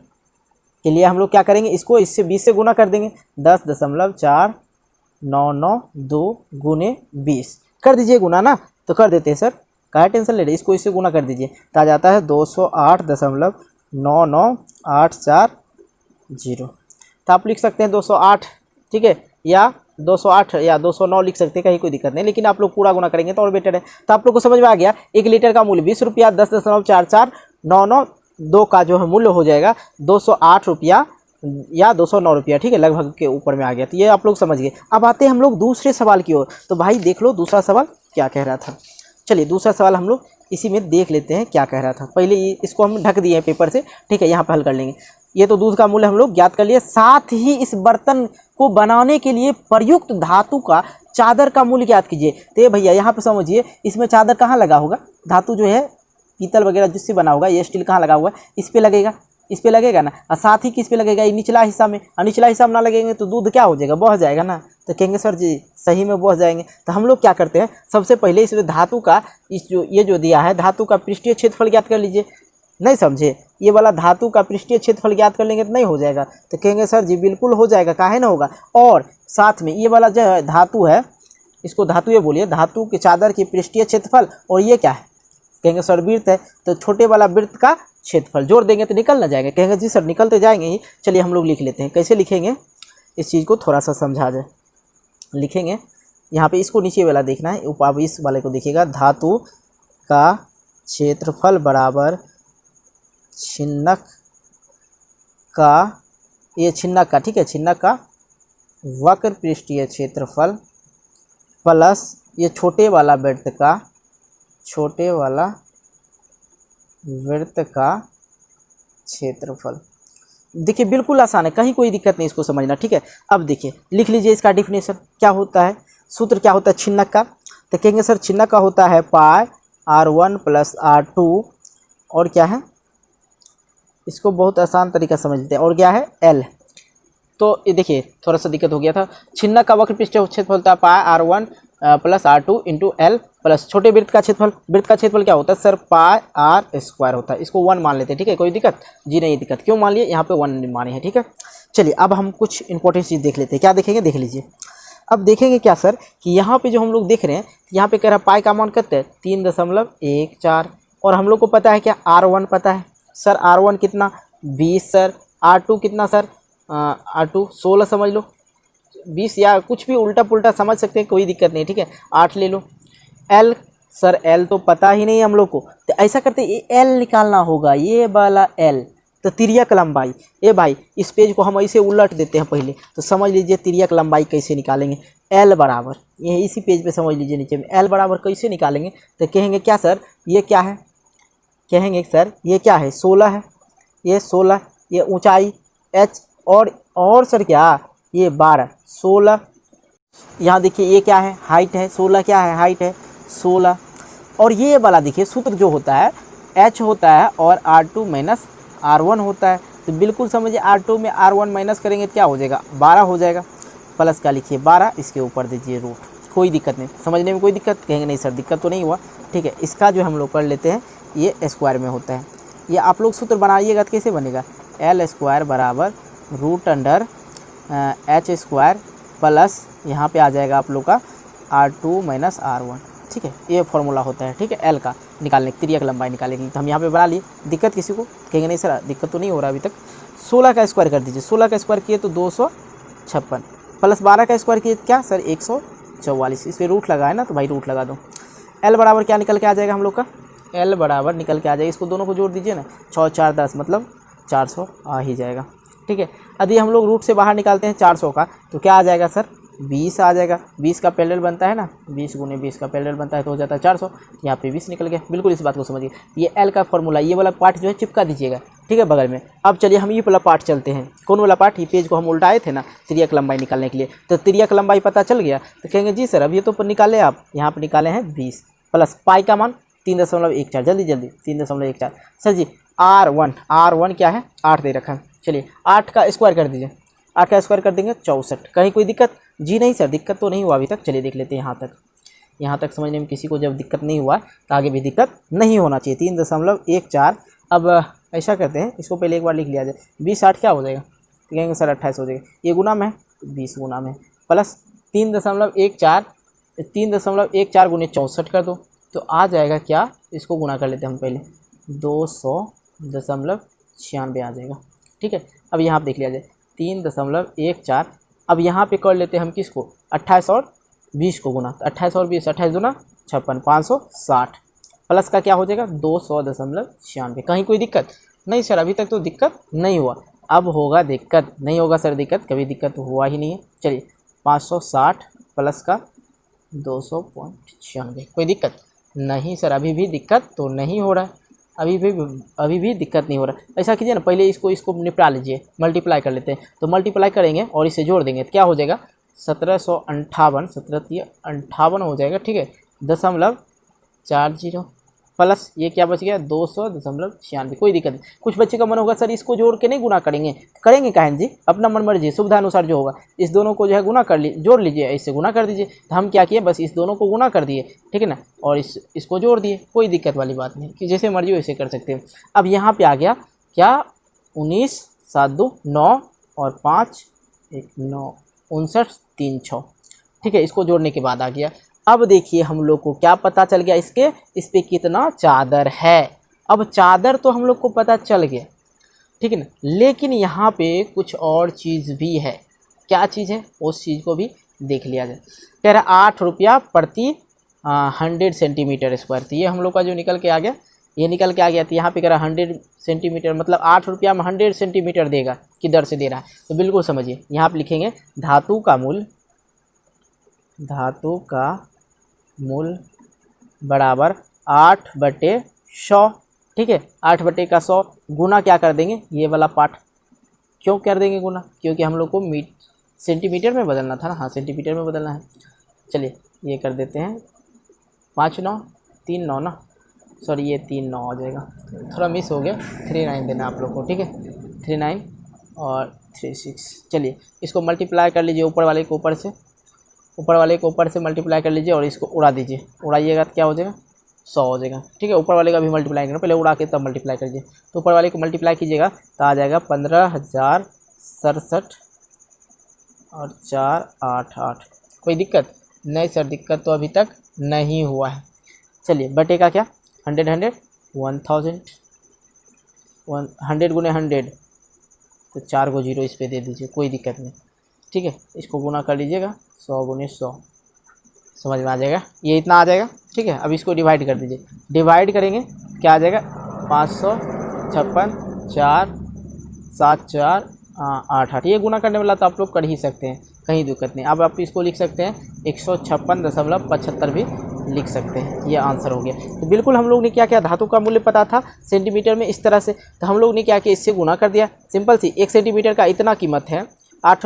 के लिए हम लोग क्या करेंगे, इसको इससे 20 से गुना कर देंगे। 10.4992 गुने 20 कर दीजिए गुना ना, तो कर देते हैं सर, काहे टेंशन ले रहे, इसको इससे गुना कर दीजिए तो आ जाता है 208.99840। तो आप लिख सकते हैं 208, ठीक है, या 208 या 209 लिख सकते हैं, कहीं कोई दिक्कत नहीं, लेकिन आप लोग पूरा गुना करेंगे तो और बेटर है। तो आप लोग को समझ में आ गया 1 लीटर का मूल्य 20 रुपया, 10.44992 का जो है मूल्य हो जाएगा 208 रुपया या 209 रुपया, ठीक है, लगभग के ऊपर में आ गया। तो ये आप लोग समझ गए। अब आते हैं हम लोग दूसरे सवाल की ओर। तो भाई देख लो दूसरा सवाल क्या कह रहा था। चलिए दूसरा सवाल हम लोग इसी में देख लेते हैं क्या कह रहा था। पहले इसको हम ढक दिए हैं पेपर से, ठीक है, यहाँ पर हल कर लेंगे। ये तो दूध का मूल्य हम लोग ज्ञात कर लिए, साथ ही इस बर्तन को बनाने के लिए प्रयुक्त धातु का चादर का मूल्य ज्ञात कीजिए। तो ये भैया यहाँ पे समझिए, इसमें चादर कहाँ लगा होगा, धातु जो है पीतल वगैरह जिससे बना होगा, ये स्टील कहाँ लगा हुआ है, इस पे लगेगा, इस पे लगेगा ना, और साथ ही किस पे लगेगा, ये निचला हिस्सा में। और निचला हिस्सा में ना लगेंगे तो दूध क्या हो जाएगा, बह जाएगा ना। तो कहेंगे सर जी सही में बह जाएंगे। तो हम लोग क्या करते हैं, सबसे पहले इस धातु का ये जो दिया है धातु का पृष्ठीय क्षेत्रफल ज्ञात कर लीजिए। नहीं समझे, ये वाला धातु का पृष्ठीय क्षेत्रफल ज्ञात कर लेंगे तो नहीं हो जाएगा। तो कहेंगे सर जी बिल्कुल हो जाएगा, काहे ना होगा। और साथ में ये वाला जो धातु है, इसको धातु ये बोलिए, धातु के चादर की पृष्ठीय क्षेत्रफल, और ये क्या है, कहेंगे सर वृत्त है, तो छोटे वाला वृत्त का क्षेत्रफल जोड़ देंगे तो निकल ना जाएगा। कहेंगे जी सर निकलते जाएंगे ही। चलिए हम लोग लिख लेते हैं, कैसे लिखेंगे इस चीज़ को थोड़ा सा समझा जाए। लिखेंगे यहाँ पे, इसको नीचे वाला देखना है, अब इस वाले को देखिएगा, धातु का क्षेत्रफल बराबर छिन्नक का, ये छिन्नक का, ठीक है, छिन्नक का वक्र पृष्ठीय क्षेत्रफल प्लस ये छोटे वाला वृत्त का, छोटे वाला वृत्त का क्षेत्रफल। देखिए बिल्कुल आसान है, कहीं कोई दिक्कत नहीं इसको समझना, ठीक है। अब देखिए लिख लीजिए इसका डिफिनेशन क्या होता है, सूत्र क्या होता है छिन्नक का। तो कहेंगे सर छिन्नक का होता है पाई r1 + r2, और क्या है, इसको बहुत आसान तरीका समझ लेते हैं, और क्या है l। तो ये देखिए थोड़ा सा दिक्कत हो गया था। छिन्नक का वक्र पृष्ठीय क्षेत्रफल होता है पाई r1 + r2 × l प्लस छोटे वृत्त का क्षेत्रफल। वृत्त का क्षेत्रफल क्या होता है सर, पाई r² होता है। इसको 1 मान लेते हैं, ठीक है, कोई दिक्कत जी नहीं, दिक्कत क्यों मान लिए, यहाँ पे 1 माने हैं, ठीक है। चलिए अब हम कुछ इंपॉर्टेंट चीज़ देख लेते हैं। क्या देखेंगे, देख लीजिए। अब देखेंगे क्या सर कि यहाँ पे जो हम लोग देख रहे हैं, यहाँ पे कह रहा है पाई का मान कितना है 3.14, और हम लोग को पता है क्या r1 पता है सर, r1 कितना 20 सर, r2 कितना सर, r2 16 समझ लो, 20 या कुछ भी उल्टा पुल्टा समझ सकते हैं, कोई दिक्कत नहीं, ठीक है, 8 ले लो। l सर l तो पता ही नहीं हम लोग को, तो ऐसा करते ये l निकालना होगा, ये वाला l। तो तिर्यक लंबाई, ये भाई इस पेज को हम ऐसे उलट देते हैं पहले, तो समझ लीजिए तिर्यक लंबाई कैसे निकालेंगे। l बराबर, ये इसी पेज पे समझ लीजिए नीचे में, l बराबर कैसे निकालेंगे। तो कहेंगे क्या सर, ये क्या है, कहेंगे सर ये क्या है 16 है, ये 16, ये ऊंचाई h, और सर क्या ये 12, 16। यहाँ देखिए ये क्या है हाइट है, 16 क्या है हाइट है 16। और ये वाला देखिए सूत्र जो होता है h होता है और r2 - r1 होता है। तो बिल्कुल समझिए r2 में r1 माइनस करेंगे तो क्या हो जाएगा 12 हो जाएगा, प्लस का लिखिए 12, इसके ऊपर दीजिए रूट, कोई दिक्कत नहीं, समझने में कोई दिक्कत, कहेंगे नहीं सर दिक्कत तो नहीं हुआ, ठीक है। इसका जो हम लोग कर लेते हैं ये स्क्वायर में होता है। ये आप लोग सूत्र बनाइएगा तो कैसे बनेगा, l² बराबर √h² प्लस यहाँ पे आ जाएगा आप लोग का r2 - r1, ठीक है, ये फॉर्मूला होता है, ठीक है, l का निकालने तिर्यक लंबाई निकालने के लिए। तो हम यहाँ पे बना लिए, दिक्कत किसी को, कहेंगे नहीं सर दिक्कत तो नहीं हो रहा अभी तक। 16 का स्क्वायर कर दीजिए, 16 का स्क्वायर किए तो 256 प्लस 12 का स्क्वायर किए क्या सर 144, इस पर रूट लगा है ना, तो भाई रूट लगा दो। l बराबर क्या निकल के आ जाएगा हम लोग का, l बराबर निकल के आ जाएगा, इसको दोनों को जोड़ दीजिए ना, 6 4 10 मतलब 400 आ ही जाएगा, ठीक है। यदि हम लोग रूट से बाहर निकालते हैं 400 का तो क्या आ जाएगा सर 20 आ जाएगा। 20 का पैरेलल बनता है ना, 20 गुने 20 का पैरेलल बनता है तो हो जाता है 400। यहाँ पे 20 निकल गया। बिल्कुल इस बात को समझिए। ये एल का फॉर्मूला, ये वाला पार्ट जो है चिपका दीजिएगा, ठीक है, बगल में। अब चलिए हम ये वाला पार्ट चलते हैं। कौन वाला पार्ट? ये पेज को हम उल्टाए थे ना त्रिज्या की लंबाई निकालने के लिए, तो त्रिज्या की लंबाई पता चल गया। तो कहेंगे जी सर अब ये तो निकाले आप, यहाँ पर निकाले हैं 20 प्लस पाई का मान 3.14। जल्दी जल्दी 3.14। सर जी R1 क्या है? 8 दे रखा है। चलिए 8 का स्क्वायर कर दीजिए। 8 का स्क्वायर कर देंगे 64। कहीं कोई दिक्कत? जी नहीं सर, दिक्कत तो नहीं हुआ अभी तक। चलिए देख लेते हैं यहाँ तक समझने में किसी को जब दिक्कत नहीं हुआ तो आगे भी दिक्कत नहीं होना चाहिए। 3.14। अब ऐसा करते हैं, इसको पहले एक बार लिख लिया जाए। 20 8 क्या हो जाएगा? तो कहेंगे सर 28 हो जाएगा। ये गुना में 20 गुना में प्लस 3.14 गुने 64 कर दो तो आ जाएगा क्या? इसको गुना कर लेते हैं हम पहले, 200.96 आ जाएगा। ठीक है, अब यहाँ पर देख लिया जाए 3.14। अब यहाँ पे कर लेते हैं हम किसको? 28 और 20 को गुना। तो 28 और 20, 28 दूना 56, 560 प्लस का क्या हो जाएगा? 200.96। कहीं कोई दिक्कत नहीं सर? अभी तक तो दिक्कत नहीं हुआ, अब होगा दिक्कत। नहीं होगा सर दिक्कत, कभी दिक्कत तो हुआ ही नहीं है। चलिए 560 प्लस का 200.96। कोई दिक्कत नहीं सर? अभी भी दिक्कत तो नहीं हो रहा है, अभी भी दिक्कत नहीं हो रहा। ऐसा कीजिए ना, पहले इसको निपटा लीजिए, मल्टीप्लाई कर लेते हैं। तो मल्टीप्लाई करेंगे और इसे जोड़ देंगे तो क्या हो जाएगा? 1758, 1758 हो जाएगा। ठीक है, 0.40 प्लस ये क्या बच गया? 200.96। कोई दिक्कत नहीं। कुछ बच्चे का मन होगा सर इसको जोड़ के नहीं गुना करेंगे काहन जी? अपना मन मर्जी, सुविधा अनुसार जो होगा। इस दोनों को जो है गुना कर जोड़ लीजिए, इससे गुना कर दीजिए। तो हम क्या किए? बस इस दोनों को गुना कर दिए, ठीक है ना, और इसको जोड़ दिए। कोई दिक्कत वाली बात नहीं, कि जैसे मर्जी वैसे कर सकते हैं। अब यहाँ पे आ गया क्या? 19 7 2 9 और 5 1 9 59 3 6। ठीक है, इसको जोड़ने के बाद आ गया। अब देखिए हम लोग को क्या पता चल गया? इस पे कितना चादर है। अब चादर तो हम लोग को पता चल गया, ठीक है ना, लेकिन यहाँ पे कुछ और चीज़ भी है। क्या चीज़ है? उस चीज़ को भी देख लिया जाए। कह रहा 8 रुपया प्रति 100 सेंटीमीटर स्क्वायर। तो ये हम लोग का जो निकल के आ गया, ये निकल के आ गया। तो यहाँ पे कह रहा 100 सेंटीमीटर, मतलब 8 रुपया में 100 सेंटीमीटर देगा कि दर से दे रहा है। तो बिल्कुल समझिए, यहाँ पे लिखेंगे धातु का मूल बराबर 8/100। ठीक है, 8/100 गुना क्या कर देंगे? ये वाला पार्ट। क्यों कर देंगे गुना? क्योंकि हम लोग को सेंटीमीटर में बदलना था ना। हाँ, सेंटीमीटर में बदलना है। चलिए ये कर देते हैं 5 9 3 9 ना, सॉरी ये 3 9 आ जाएगा, थोड़ा मिस हो गया। 39 देना आप लोग को, ठीक है, 39 और 36। चलिए इसको मल्टीप्लाई कर लीजिए, ऊपर वाले को ऊपर से मल्टीप्लाई कर लीजिए और इसको उड़ा दीजिए। उड़ाइएगा तो क्या हो जाएगा? 100 हो जाएगा। ठीक है, ऊपर वाले का भी मल्टीप्लाई करना, पहले उड़ा के तब मल्टीप्लाई करिए। तो ऊपर वाले को मल्टीप्लाई कीजिएगा तो आ जाएगा 15,067 और 488। कोई दिक्कत नहीं सर? दिक्कत तो अभी तक नहीं हुआ है। चलिए बटे का क्या? 100 100 1000 100 गुने 100 तो 4 को 0 इस पे दे दीजिए, कोई दिक्कत नहीं। ठीक है, इसको गुना कर लीजिएगा 100 गुने 100, समझ में आ जाएगा। ये इतना आ जाएगा। ठीक है, अब इसको डिवाइड कर दीजिए। डिवाइड करेंगे क्या आ जाएगा? 556 4 7 4 8 8। ये गुना करने वाला तो आप लोग कर ही सकते हैं, कहीं दिक्कत नहीं। अब आप इसको लिख सकते हैं 156.75 भी लिख सकते हैं। ये आंसर हो गया। तो बिल्कुल हम लोग ने क्या किया? धातु का मूल्य पता था सेंटीमीटर में इस तरह से, तो हम लोग ने क्या किया? इससे गुना कर दिया। सिंपल सी, 1 सेंटीमीटर का इतना कीमत है। 8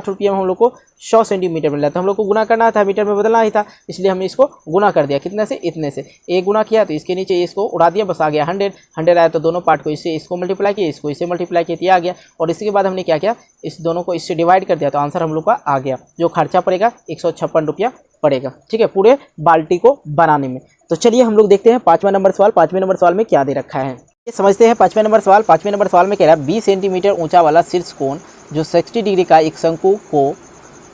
रुपये में हम लोग को 100 सेंटीमीटर मिल रहा था। हम लोग को गुना करना था, मीटर में बदलना ही था, इसलिए हमने इसको गुना कर दिया। कितने से? इतने से। एक गुना किया तो इसके नीचे इसको उड़ा दिया, बस आ गया 100 आया। तो दोनों पार्ट को इसको मल्टीप्लाई किया, इसको इससे मल्टीप्लाई किया, ये आ गया। और इसके बाद हमने क्या किया? इस दोनों को इससे डिवाइड कर दिया, तो आंसर हम लोग का आ गया। जो खर्चा पड़ेगा 156 रुपया पड़ेगा। ठीक है, पूरे बाल्टी को बनाने में। तो चलिए हम लोग देखते हैं 5वां नंबर सवाल। 5वें नंबर सवाल में क्या दे रखा है ये समझते हैं। 5वें नंबर सवाल। 5वें नंबर सवाल में कह रहा है 20 सेंटीमीटर ऊंचा वाला शीर्ष कोण जो 60 डिग्री का एक शंकु को,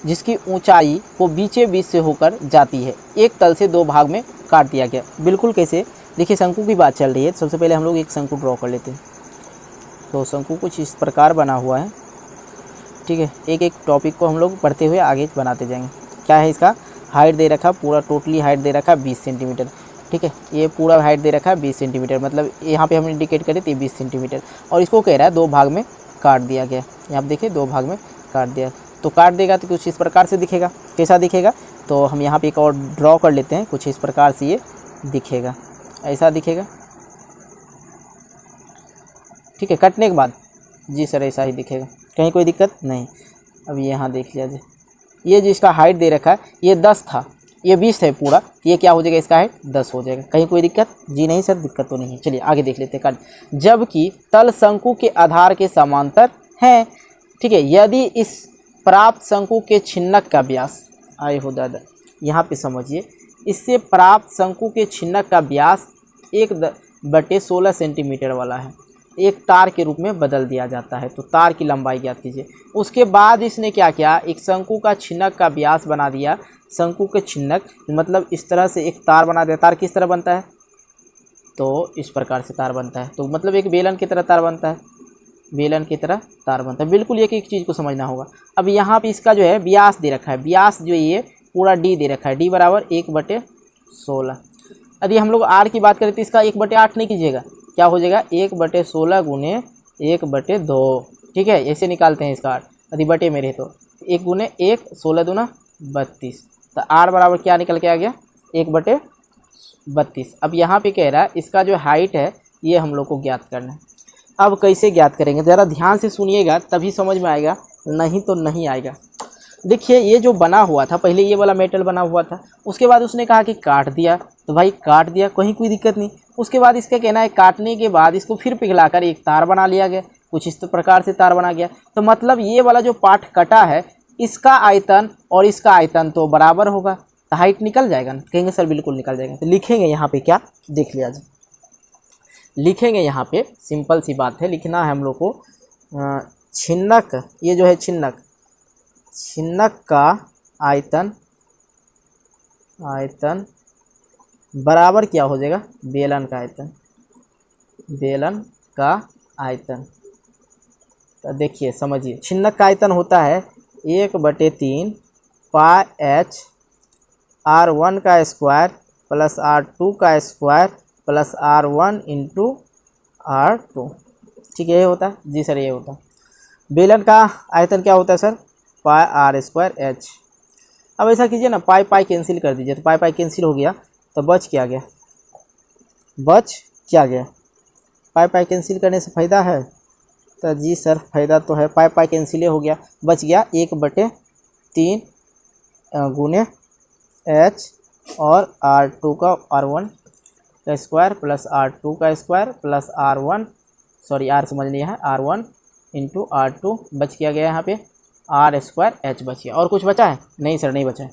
जिसकी ऊंचाई को बीचे बीच से होकर जाती है, एक तल से 2 भाग में काट दिया गया। बिल्कुल कैसे? देखिए शंकु की बात चल रही है। सबसे पहले हम लोग एक शंकु ड्रॉ कर लेते हैं। तो शंकु कुछ इस प्रकार बना हुआ है। ठीक है, एक एक टॉपिक को हम लोग पढ़ते हुए आगे बनाते जाएंगे। क्या है इसका? हाइट दे रखा, पूरा टोटली हाइट दे रखा 20 सेंटीमीटर। ठीक है, ये पूरा हाइट दे रखा है 20 सेंटीमीटर, मतलब यहाँ पे हम इंडिकेट करें तो 20 सेंटीमीटर। और इसको कह रहा है 2 भाग में काट दिया गया। यहाँ पे देखिए 2 भाग में काट दिया। तो काट देगा तो कुछ इस प्रकार से दिखेगा। कैसा दिखेगा, तो हम यहाँ पे एक और ड्रॉ कर लेते हैं, कुछ इस प्रकार से ये दिखेगा, ऐसा दिखेगा। ठीक है, कटने के बाद जी सर ऐसा ही दिखेगा, कहीं कोई दिक्कत नहीं। अब यहाँ देख लिया जाए, ये जो इसका हाइट दे रखा है ये 10 था, ये 20 है पूरा, ये क्या हो जाएगा, इसका हाइट 10 हो जाएगा। कहीं कोई दिक्कत जी नहीं सर, दिक्कत तो नहीं है। चलिए आगे देख लेते हैं। कट जबकि तल शंकु के आधार के समांतर है। ठीक है, यदि इस प्राप्त शंकु के छिन्नक का व्यास, आए हो दादा यहाँ पे समझिए, इससे प्राप्त शंकु के छिन्नक का व्यास 1/16 सेंटीमीटर वाला है, एक तार के रूप में बदल दिया जाता है। तो तार की लंबाई ज्ञात कीजिए। उसके बाद इसने क्या किया, एक शंकु का छिन्नक का व्यास बना दिया। शंकु के छिन्नक मतलब इस तरह से एक तार बना दिया। तार किस तरह बनता है, तो इस प्रकार से तार बनता है, तो मतलब एक बेलन की तरह तार बनता है, बेलन की तरह तार बनता है। बिल्कुल एक एक चीज़ को समझना होगा। अब यहाँ पे इसका जो है व्यास दे रखा है, व्यास जो ये पूरा डी दे रखा है, डी बराबर 1/16। यदि हम लोग आर की बात करें तो इसका 1/8 नहीं कीजिएगा, क्या हो जाएगा 1/16 गुने 1/2। ठीक है, ऐसे निकालते हैं इसका आर, यदि बटे में रहे तो 1 गुने 1, 16 दूना 32। तो आर बराबर क्या निकल के आ गया 1/32। अब यहाँ पे कह रहा है इसका जो हाइट है ये हम लोग को ज्ञात करना है। अब कैसे ज्ञात करेंगे, ज़रा ध्यान से सुनिएगा तभी समझ में आएगा, नहीं तो नहीं आएगा। देखिए ये जो बना हुआ था, पहले ये वाला मेटल बना हुआ था, उसके बाद उसने कहा कि काट दिया, तो भाई काट दिया, कहीं कोई दिक्कत नहीं। उसके बाद इसका कहना है काटने के बाद इसको फिर पिघलाकर एक तार बना लिया गया, कुछ इस प्रकार से तार बना गया। तो मतलब ये वाला जो पार्ट कटा है इसका आयतन और इसका आयतन तो बराबर होगा, तो हाइट निकल जाएगा ना, कहेंगे सर बिल्कुल निकल जाएगा। तो लिखेंगे यहाँ पे क्या, देख लिया जाए, लिखेंगे यहाँ पे सिंपल सी बात है, लिखना है हम लोग को छिन्नक, ये जो है छिन्नक, छिन्नक का आयतन, आयतन बराबर क्या हो जाएगा बेलन का आयतन, बेलन का आयतन। तो देखिए समझिए, छिन्नक का आयतन होता है 1/3 पाई h r1 का स्क्वायर प्लस r2 का square plus r1 into r2। ठीक है, ये होता है जी सर, ये होता है। बेलन का आयतन क्या होता है सर, पाई r² h। अब ऐसा कीजिए ना, पाई पाई कैंसिल कर दीजिए, तो पाई पाई कैंसिल हो गया, तो बच क्या गया, बच क्या गया, पाई पाई कैंसिल करने से फ़ायदा है, तो जी सर फ़ायदा तो है, पाई पाई कैंसिल हो गया, बच गया 1/3 गुने h और r2 का r1 का स्क्वायर प्लस r2 का square plus r1, sorry r समझ लिया है, r1 इंटू r2, बच किया गया यहाँ पे r² h बच गया। और कुछ बचा है, नहीं सर नहीं बचा है।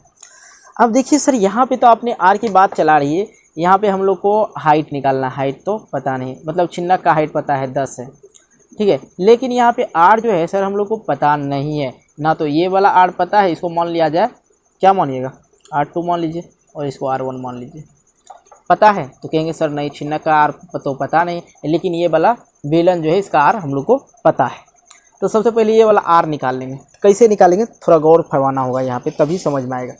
अब देखिए सर यहाँ पे तो आपने r की बात चला रही है, यहाँ पे हम लोग को हाइट निकालना, हाइट तो पता नहीं, मतलब छिन्नक का हाइट पता है 10 है, ठीक है, लेकिन यहाँ पे r जो है सर हम लोग को पता नहीं है ना, तो ये वाला r पता है, इसको मान लिया जाए, क्या मानिएगा r2 मान लीजिए और इसको r1 मान लीजिए, पता है तो कहेंगे सर नहीं छिन्नक का r तो पता नहीं, लेकिन ये वाला बेलन जो है इसका r हम लोग को पता है। तो सबसे पहले ये वाला r निकाल लेंगे, कैसे निकालेंगे थोड़ा गौर फरमाना होगा यहाँ पे, तभी समझ में आएगा।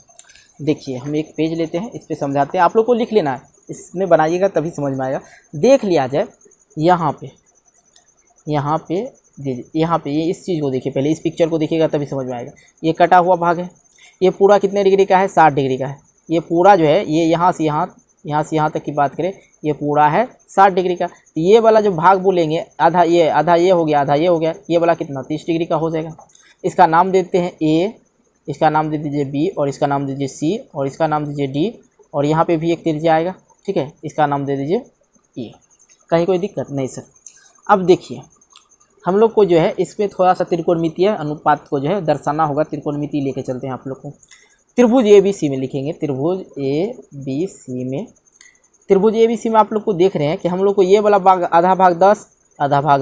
देखिए हम एक पेज लेते हैं, इस पे समझाते हैं, आप लोग को लिख लेना है, इसमें बनाइएगा तभी समझ में आएगा। देख लिया जाए यहाँ पे, यहाँ पे दीजिए, यहाँ पे ये इस चीज़ को देखिए, पहले इस पिक्चर को देखिएगा तभी समझ में आएगा। ये कटा हुआ भाग है, ये पूरा कितने डिग्री का है 60 डिग्री का है, ये पूरा जो है ये यहाँ से यहाँ तक की बात करें ये पूरा है 60 डिग्री का। तो ये वाला जो भाग बोलेंगे आधा ये हो गया, आधा ये हो गया, ये वाला कितना 30 डिग्री का हो जाएगा। इसका नाम देते हैं A, इसका नाम दे दीजिए B, और इसका नाम दीजिए C, और इसका नाम दीजिए D, और यहाँ पे भी एक त्रिज्या आएगा, ठीक है, इसका नाम दे दीजिए E। कहीं कोई दिक्कत नहीं सर। अब देखिए हम लोग को जो है इसमें थोड़ा सा त्रिकोणमितीय अनुपात को जो है दर्शाना होगा, त्रिकोणमिति लेके चलते हैं आप लोग को। त्रिभुज ABC में लिखेंगे, त्रिभुज ABC में, त्रिभुज ABC में आप लोग को देख रहे हैं कि हम लोग को ये वाला भाग आधा भाग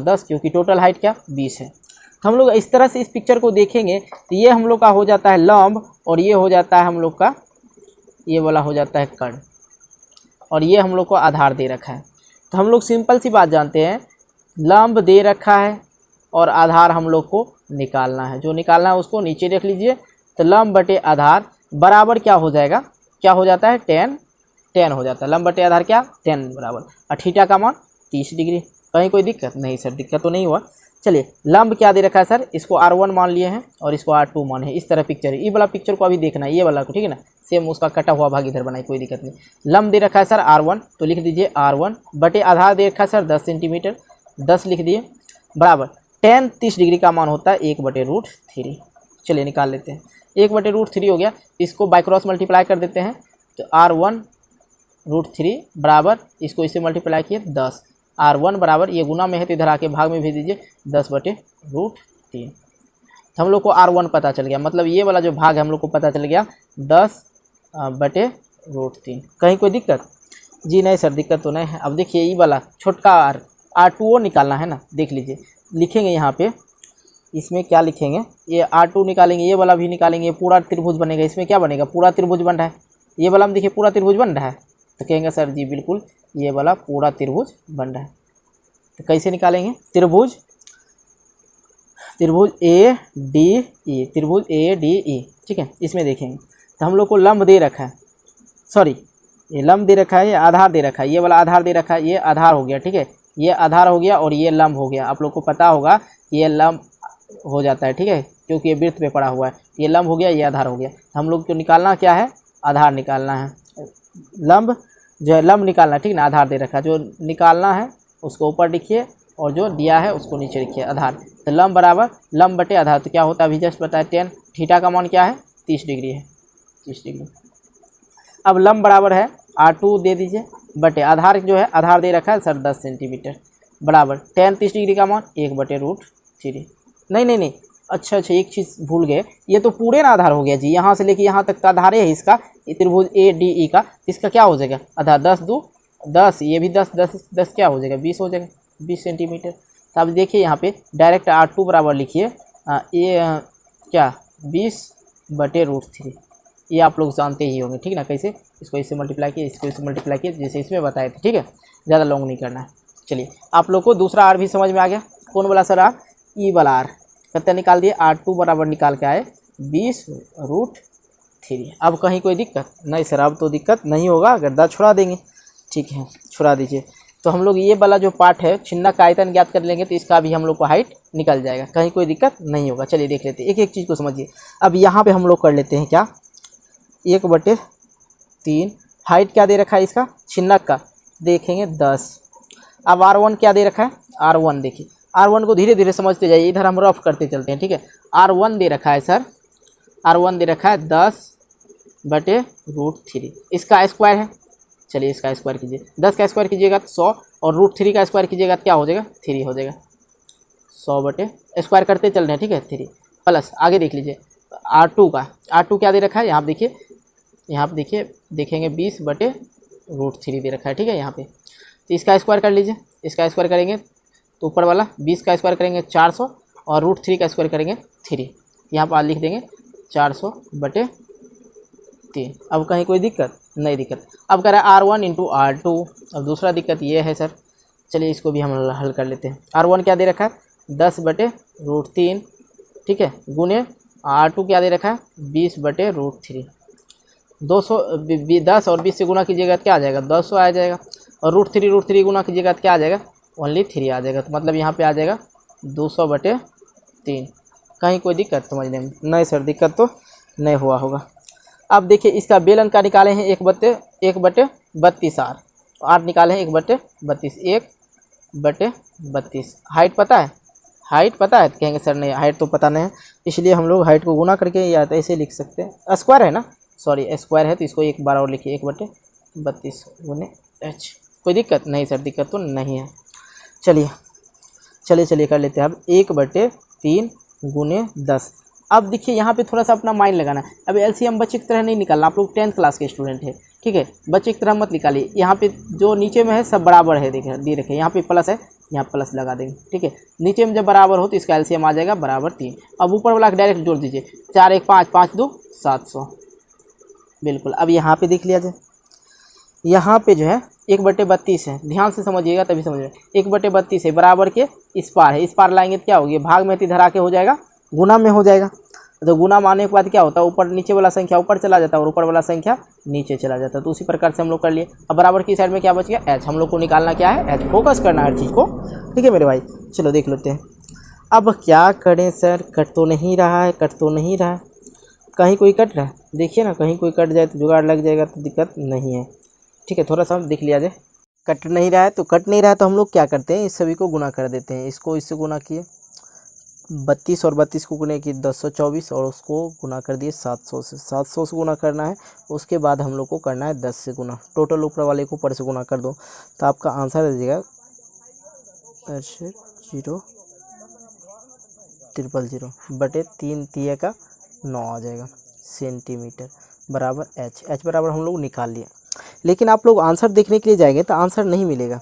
10, क्योंकि टोटल हाइट क्या 20 है। तो हम लोग इस तरह से इस पिक्चर को देखेंगे तो ये हम लोग का हो जाता है लंब, और ये हो जाता है हम लोग का, ये वाला हो जाता है कर्ण, और ये हम लोग को आधार दे रखा है। तो हम लोग सिंपल सी बात जानते हैं, लंब दे रखा है और आधार हम लोग को निकालना है, जो निकालना है उसको नीचे रख लीजिए। तो लंब बटे आधार बराबर क्या हो जाएगा, क्या हो जाता है tan हो जाता है, लंब बटे आधार क्या tan बराबर, और थीटा का मान 30 डिग्री। कहीं कोई दिक्कत नहीं सर, दिक्कत तो नहीं हुआ। चलिए लंब क्या दे रखा है सर, इसको R1 मान लिए हैं और इसको R2 मान है। इस तरह पिक्चर है, ये वाला पिक्चर को अभी देखना है, ये वाला को, ठीक है ना, सेम उसका कटा हुआ भाग इधर बनाए, कोई दिक्कत नहीं। लंब दे रखा है सर R1, तो लिख दीजिए R1 बटे आधार दे रखा है सर 10 सेंटीमीटर, 10 लिख दिए, बराबर tan 30 डिग्री का मान होता है 1/√3। चलिए निकाल लेते हैं, 1/√3 हो गया, इसको बाय क्रॉस मल्टीप्लाई कर देते हैं, तो R1√3 बराबर इसको इससे मल्टीप्लाई किए 10, R1 बराबर ये गुना में है तो इधर आके भाग में भेज दीजिए 10/√3। तो हम लोग को R1 पता चल गया, मतलब ये वाला जो भाग है हम लोग को पता चल गया 10/√3। कहीं कोई दिक्कत? जी नहीं सर दिक्कत तो नहीं है। अब देखिए ये वाला छोटका R2 निकालना है ना, देख लीजिए लिखेंगे यहाँ पे, इसमें क्या लिखेंगे, ये R2 निकालेंगे, ये वाला भी निकालेंगे, ये पूरा त्रिभुज बनेगा। इसमें क्या बनेगा, पूरा त्रिभुज बन रहा है, ये वाला में देखिए पूरा त्रिभुज बन रहा है, तो कहेंगे सर जी बिल्कुल ये वाला पूरा त्रिभुज बन रहा है। तो कैसे निकालेंगे, त्रिभुज ADE, त्रिभुज ADE, ठीक है। इसमें देखेंगे तो हम लोग को लंब दे रखा है, सॉरी ये लंब दे रखा है, ये आधार दे रखा है, ये वाला आधार दे रखा है, ये आधार हो गया, ठीक है, ये आधार हो गया और ये लंब हो गया। आप लोग को पता होगा ये लंब हो जाता है, ठीक है, क्योंकि ये वृत्त पे पड़ा हुआ है, ये लंब हो गया, ये आधार हो गया। हम लोग को निकालना क्या है, आधार निकालना है, लंब जो है लंब निकालना है, ठीक ना, आधार दे रखा है, जो निकालना है उसको ऊपर लिखिए और जो दिया है उसको नीचे लिखिए, आधार। तो लंब बराबर लंब बटे आधार, तो क्या होता है अभी जस्ट बताया, tan थीटा का मान क्या है 30 डिग्री है, 30 डिग्री। अब लंब बराबर है R2 दे दीजिए बटे आधार जो है, आधार दे रखा है सर 10 सेंटीमीटर, बराबर tan 30 डिग्री का मान 1/√3। नहीं अच्छा एक चीज़ भूल गए, ये तो पूरे ना आधार हो गया जी, यहाँ से लेके यहाँ तक का आधार है इसका, त्रिभुज ADE का, इसका क्या हो जाएगा आधार 10 ये भी 10 क्या हो जाएगा 20 हो जाएगा, 20 सेंटीमीटर। तो अब देखिए यहाँ पे डायरेक्ट R2 बराबर लिखिए ये क्या 20/√3, ये आप लोग जानते ही होंगे, ठीक ना, कैसे इसको इससे मल्टीप्लाई किए, इसको इससे मल्टीप्लाई किए, जैसे इसमें बताए थे, ठीक है, ज़्यादा लॉन्ग नहीं करना है। चलिए आप लोग को दूसरा R भी समझ में आ गया, कौन वाला सर R, ई वाला R कितना निकाल दिए, R2 बराबर निकाल के आए 20√3। अब कहीं कोई दिक्कत नहीं सर, अब तो दिक्कत नहीं होगा, गड्ढा छुड़ा देंगे, ठीक है छुड़ा दीजिए। तो हम लोग ये वाला जो पार्ट है छिन्नक का आयतन ज्ञात कर लेंगे, तो इसका भी हम लोग को हाइट निकल जाएगा, कहीं कोई दिक्कत नहीं होगा। चलिए देख लेते हैं, एक एक चीज़ को समझिए। अब यहाँ पे हम लोग कर लेते हैं क्या, 1/3, हाइट क्या दे रखा है इसका छिन्नक का, देखेंगे 10। अब R1 क्या दे रखा है, R1 देखिए, R1 को धीरे धीरे समझते जाइए, इधर हम रफ करते चलते हैं, ठीक है। R1 दे रखा है सर, R1 दे रखा है 10/√3, इसका स्क्वायर है, चलिए इसका स्क्वायर कीजिए, 10 का स्क्वायर कीजिएगा तो 100 और √3 का स्क्वायर कीजिएगा तो क्या हो जाएगा 3 हो जाएगा, 100 स्क्वायर करते चल रहे हैं, ठीक है, 3 प्लस आगे देख लीजिए R2 का, R2 क्या दे रखा है, यहाँ पे देखिए, यहाँ पे देखिए देखेंगे 20/√3 दे रखा है, ठीक है यहाँ पे। तो इसका स्क्वायर कर लीजिए, इसका स्क्वायर करेंगे तो ऊपर वाला 20 का स्क्वायर करेंगे 400 और √3 का स्क्वायर करेंगे 3, यहाँ पर लिख देंगे 400/3। अब कहीं कोई दिक्कत नहीं, दिक्कत अब कह रहा है R1 × R2। अब दूसरा दिक्कत ये है सर, चलिए इसको भी हम हल कर लेते हैं। R1 क्या दे रखा है 10/√3, ठीक है, गुने R2 क्या दे रखा है 20/√3। 10 और 20 से गुना कीजिएगा तो क्या आ जाएगा 200 आ जाएगा, और √3 गुना कीजिएगा तो क्या आ जाएगा ओनली 3 आ जाएगा, तो मतलब यहाँ पे आ जाएगा 200/3। कहीं कोई दिक्कत समझने में? नहीं सर दिक्कत तो नहीं हुआ होगा। अब देखिए इसका बेलन का निकाले हैं 1/32 R निकाले हैं 1/32, 1/32। हाइट पता है, हाइट पता है, तो कहेंगे सर नहीं हाइट तो पता नहीं है, इसलिए हम लोग हाइट को गुना करके या तो ऐसे लिख सकते हैं, स्क्वायर है ना, सॉरी स्क्वायर है तो इसको एक बार और लिखिए 1/32 गुने h। कोई दिक्कत नहीं सर, दिक्कत तो नहीं है। चलिए कर लेते हैं अब 1/3 गुने 10। अब देखिए यहाँ पे थोड़ा सा अपना माइंड लगाना है, अब एलसीएम बच्चे की तरह नहीं निकालना, आप लोग 10th क्लास के स्टूडेंट है, ठीक है, बच्चे की तरह मत निकालिए। यहाँ पे जो नीचे में है सब बराबर है, देखे दे रखे, यहाँ पे प्लस है, यहाँ प्लस लगा देंगे, ठीक है। नीचे में जब बराबर हो तो इसका एलसीएम आ जाएगा =3। अब ऊपर वाला डायरेक्ट जोड़ दीजिए, 4 1 5 5 2 700, बिल्कुल। अब यहाँ पे देख लिया जाए, यहाँ पे जो है 1/32 है, ध्यान से समझिएगा तभी समझिएगा, 1/32 है, बराबर के इस पार है, इस पार लाएंगे तो क्या होगी, भाग में इधर आके हो जाएगा गुना में हो जाएगा। तो गुना मारने के बाद क्या होता है, ऊपर नीचे वाला संख्या ऊपर चला जाता है और ऊपर वाला संख्या नीचे चला जाता है। तो उसी प्रकार से हम लोग कर लिए। अब बराबर की साइड में क्या बच गया, h। हम लोग को निकालना क्या है, h, फोकस करना हर चीज़ को, ठीक है मेरे भाई। चलो देख लेते हैं। अब क्या करें सर, कट तो नहीं रहा है, कट तो नहीं रहा है, कहीं कोई कट रहा है, देखिए ना, कहीं कोई कट जाए तो जुगाड़ लग जाएगा, तो दिक्कत नहीं है। ठीक है, थोड़ा सा देख लिया जाए। कट नहीं रहा है तो कट नहीं रहा है तो हम लोग क्या करते हैं, इस सभी को गुना कर देते हैं। इसको इससे गुना किए 32 और 32 को गुना किए 1024 और उसको गुना कर दिए 700 से। 700 से गुना करना है, उसके बाद हम लोग को करना है 10 से गुना। टोटल ऊपर वाले को ऊपर से गुना कर दो तो आपका आंसर आ जाएगा 0,000 बटे 3 तिया का 9 आ जाएगा सेंटीमीटर बराबर एच बराबर हम लोग निकाल लिए। लेकिन आप लोग आंसर देखने के लिए जाएंगे तो आंसर नहीं मिलेगा।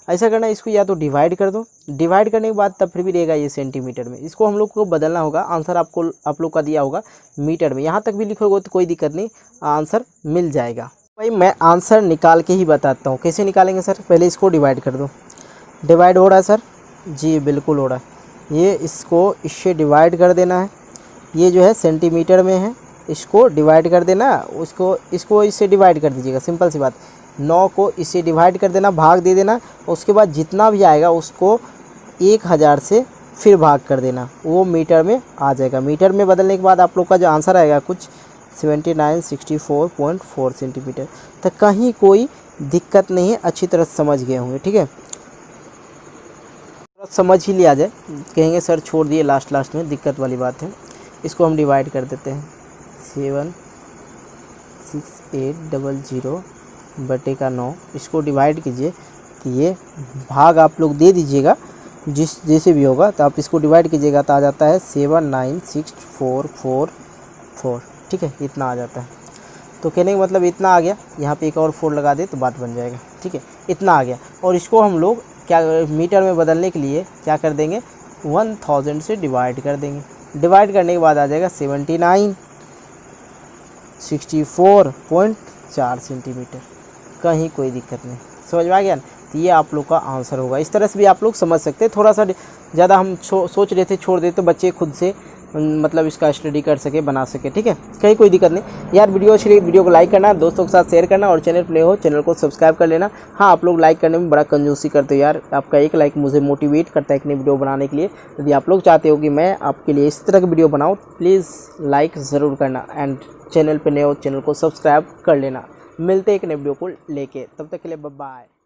ऐसा करना, इसको या तो डिवाइड कर दो, डिवाइड करने के बाद तब फिर भी रहेगा ये सेंटीमीटर में। इसको हम लोग को बदलना होगा, आंसर आप लोग का दिया होगा मीटर में, यहाँ तक भी लिखोगे तो कोई दिक्कत नहीं, आंसर मिल जाएगा। भाई मैं आंसर निकाल के ही बताता हूँ, कैसे निकालेंगे सर। पहले इसको डिवाइड कर दो, डिवाइड हो रहा है सर जी, बिल्कुल हो रहा है। ये इसको इससे डिवाइड कर देना है, ये जो है सेंटीमीटर में है, इसको डिवाइड कर देना, इसको इससे डिवाइड कर दीजिएगा, सिंपल सी बात। 9 को इससे डिवाइड कर देना, भाग दे देना, उसके बाद जितना भी आएगा उसको 1000 से फिर भाग कर देना, वो मीटर में आ जाएगा। मीटर में बदलने के बाद आप लोग का जो आंसर आएगा कुछ 7964.4 सेंटीमीटर। तो कहीं कोई दिक्कत नहीं है, अच्छी तरह समझ गए होंगे। ठीक है, समझ ही लिया जाए, कहेंगे सर छोड़ दिए लास्ट में, दिक्कत वाली बात है। इसको हम डिवाइड कर देते हैं 76800 बटे का 9, इसको डिवाइड कीजिए तो ये भाग आप लोग दे दीजिएगा जैसे भी होगा, तो आप इसको डिवाइड कीजिएगा तो आ जाता है 79644। ठीक है, इतना आ जाता है। तो कहने का मतलब इतना आ गया, यहाँ पे एक और 4 लगा दे तो बात बन जाएगा। ठीक है, इतना आ गया। और इसको हम लोग क्या मीटर में बदलने के लिए क्या कर देंगे, 1000 से डिवाइड कर देंगे। डिवाइड करने के बाद आ जाएगा 7964.4 सेंटीमीटर। कहीं कोई दिक्कत नहीं, समझ में आ गया ना। तो ये आप लोग का आंसर होगा। इस तरह से भी आप लोग समझ सकते हैं। थोड़ा सा ज़्यादा हम सोच रहे थे, छोड़ देते तो बच्चे खुद से मतलब इसका स्टडी कर सके, बना सके। ठीक है, कहीं कोई दिक्कत नहीं यार। वीडियो अच्छी लगी, वीडियो को लाइक करना, दोस्तों के साथ शेयर करना, और चैनल पर नए हो चैनल को सब्सक्राइब कर लेना। हाँ, आप लोग लाइक करने में बड़ा कंजूसी करते हो यार, आपका एक लाइक मुझे मोटिवेट करता है एक नई वीडियो बनाने के लिए। यदि आप लोग चाहते हो कि मैं आपके लिए इस तरह की वीडियो बनाऊँ, प्लीज़ लाइक ज़रूर करना, एंड चैनल पर नए हो चैनल को सब्सक्राइब कर लेना। मिलते हैं एक नई वीडियो को लेके, तब तक के लिए बाय बाय।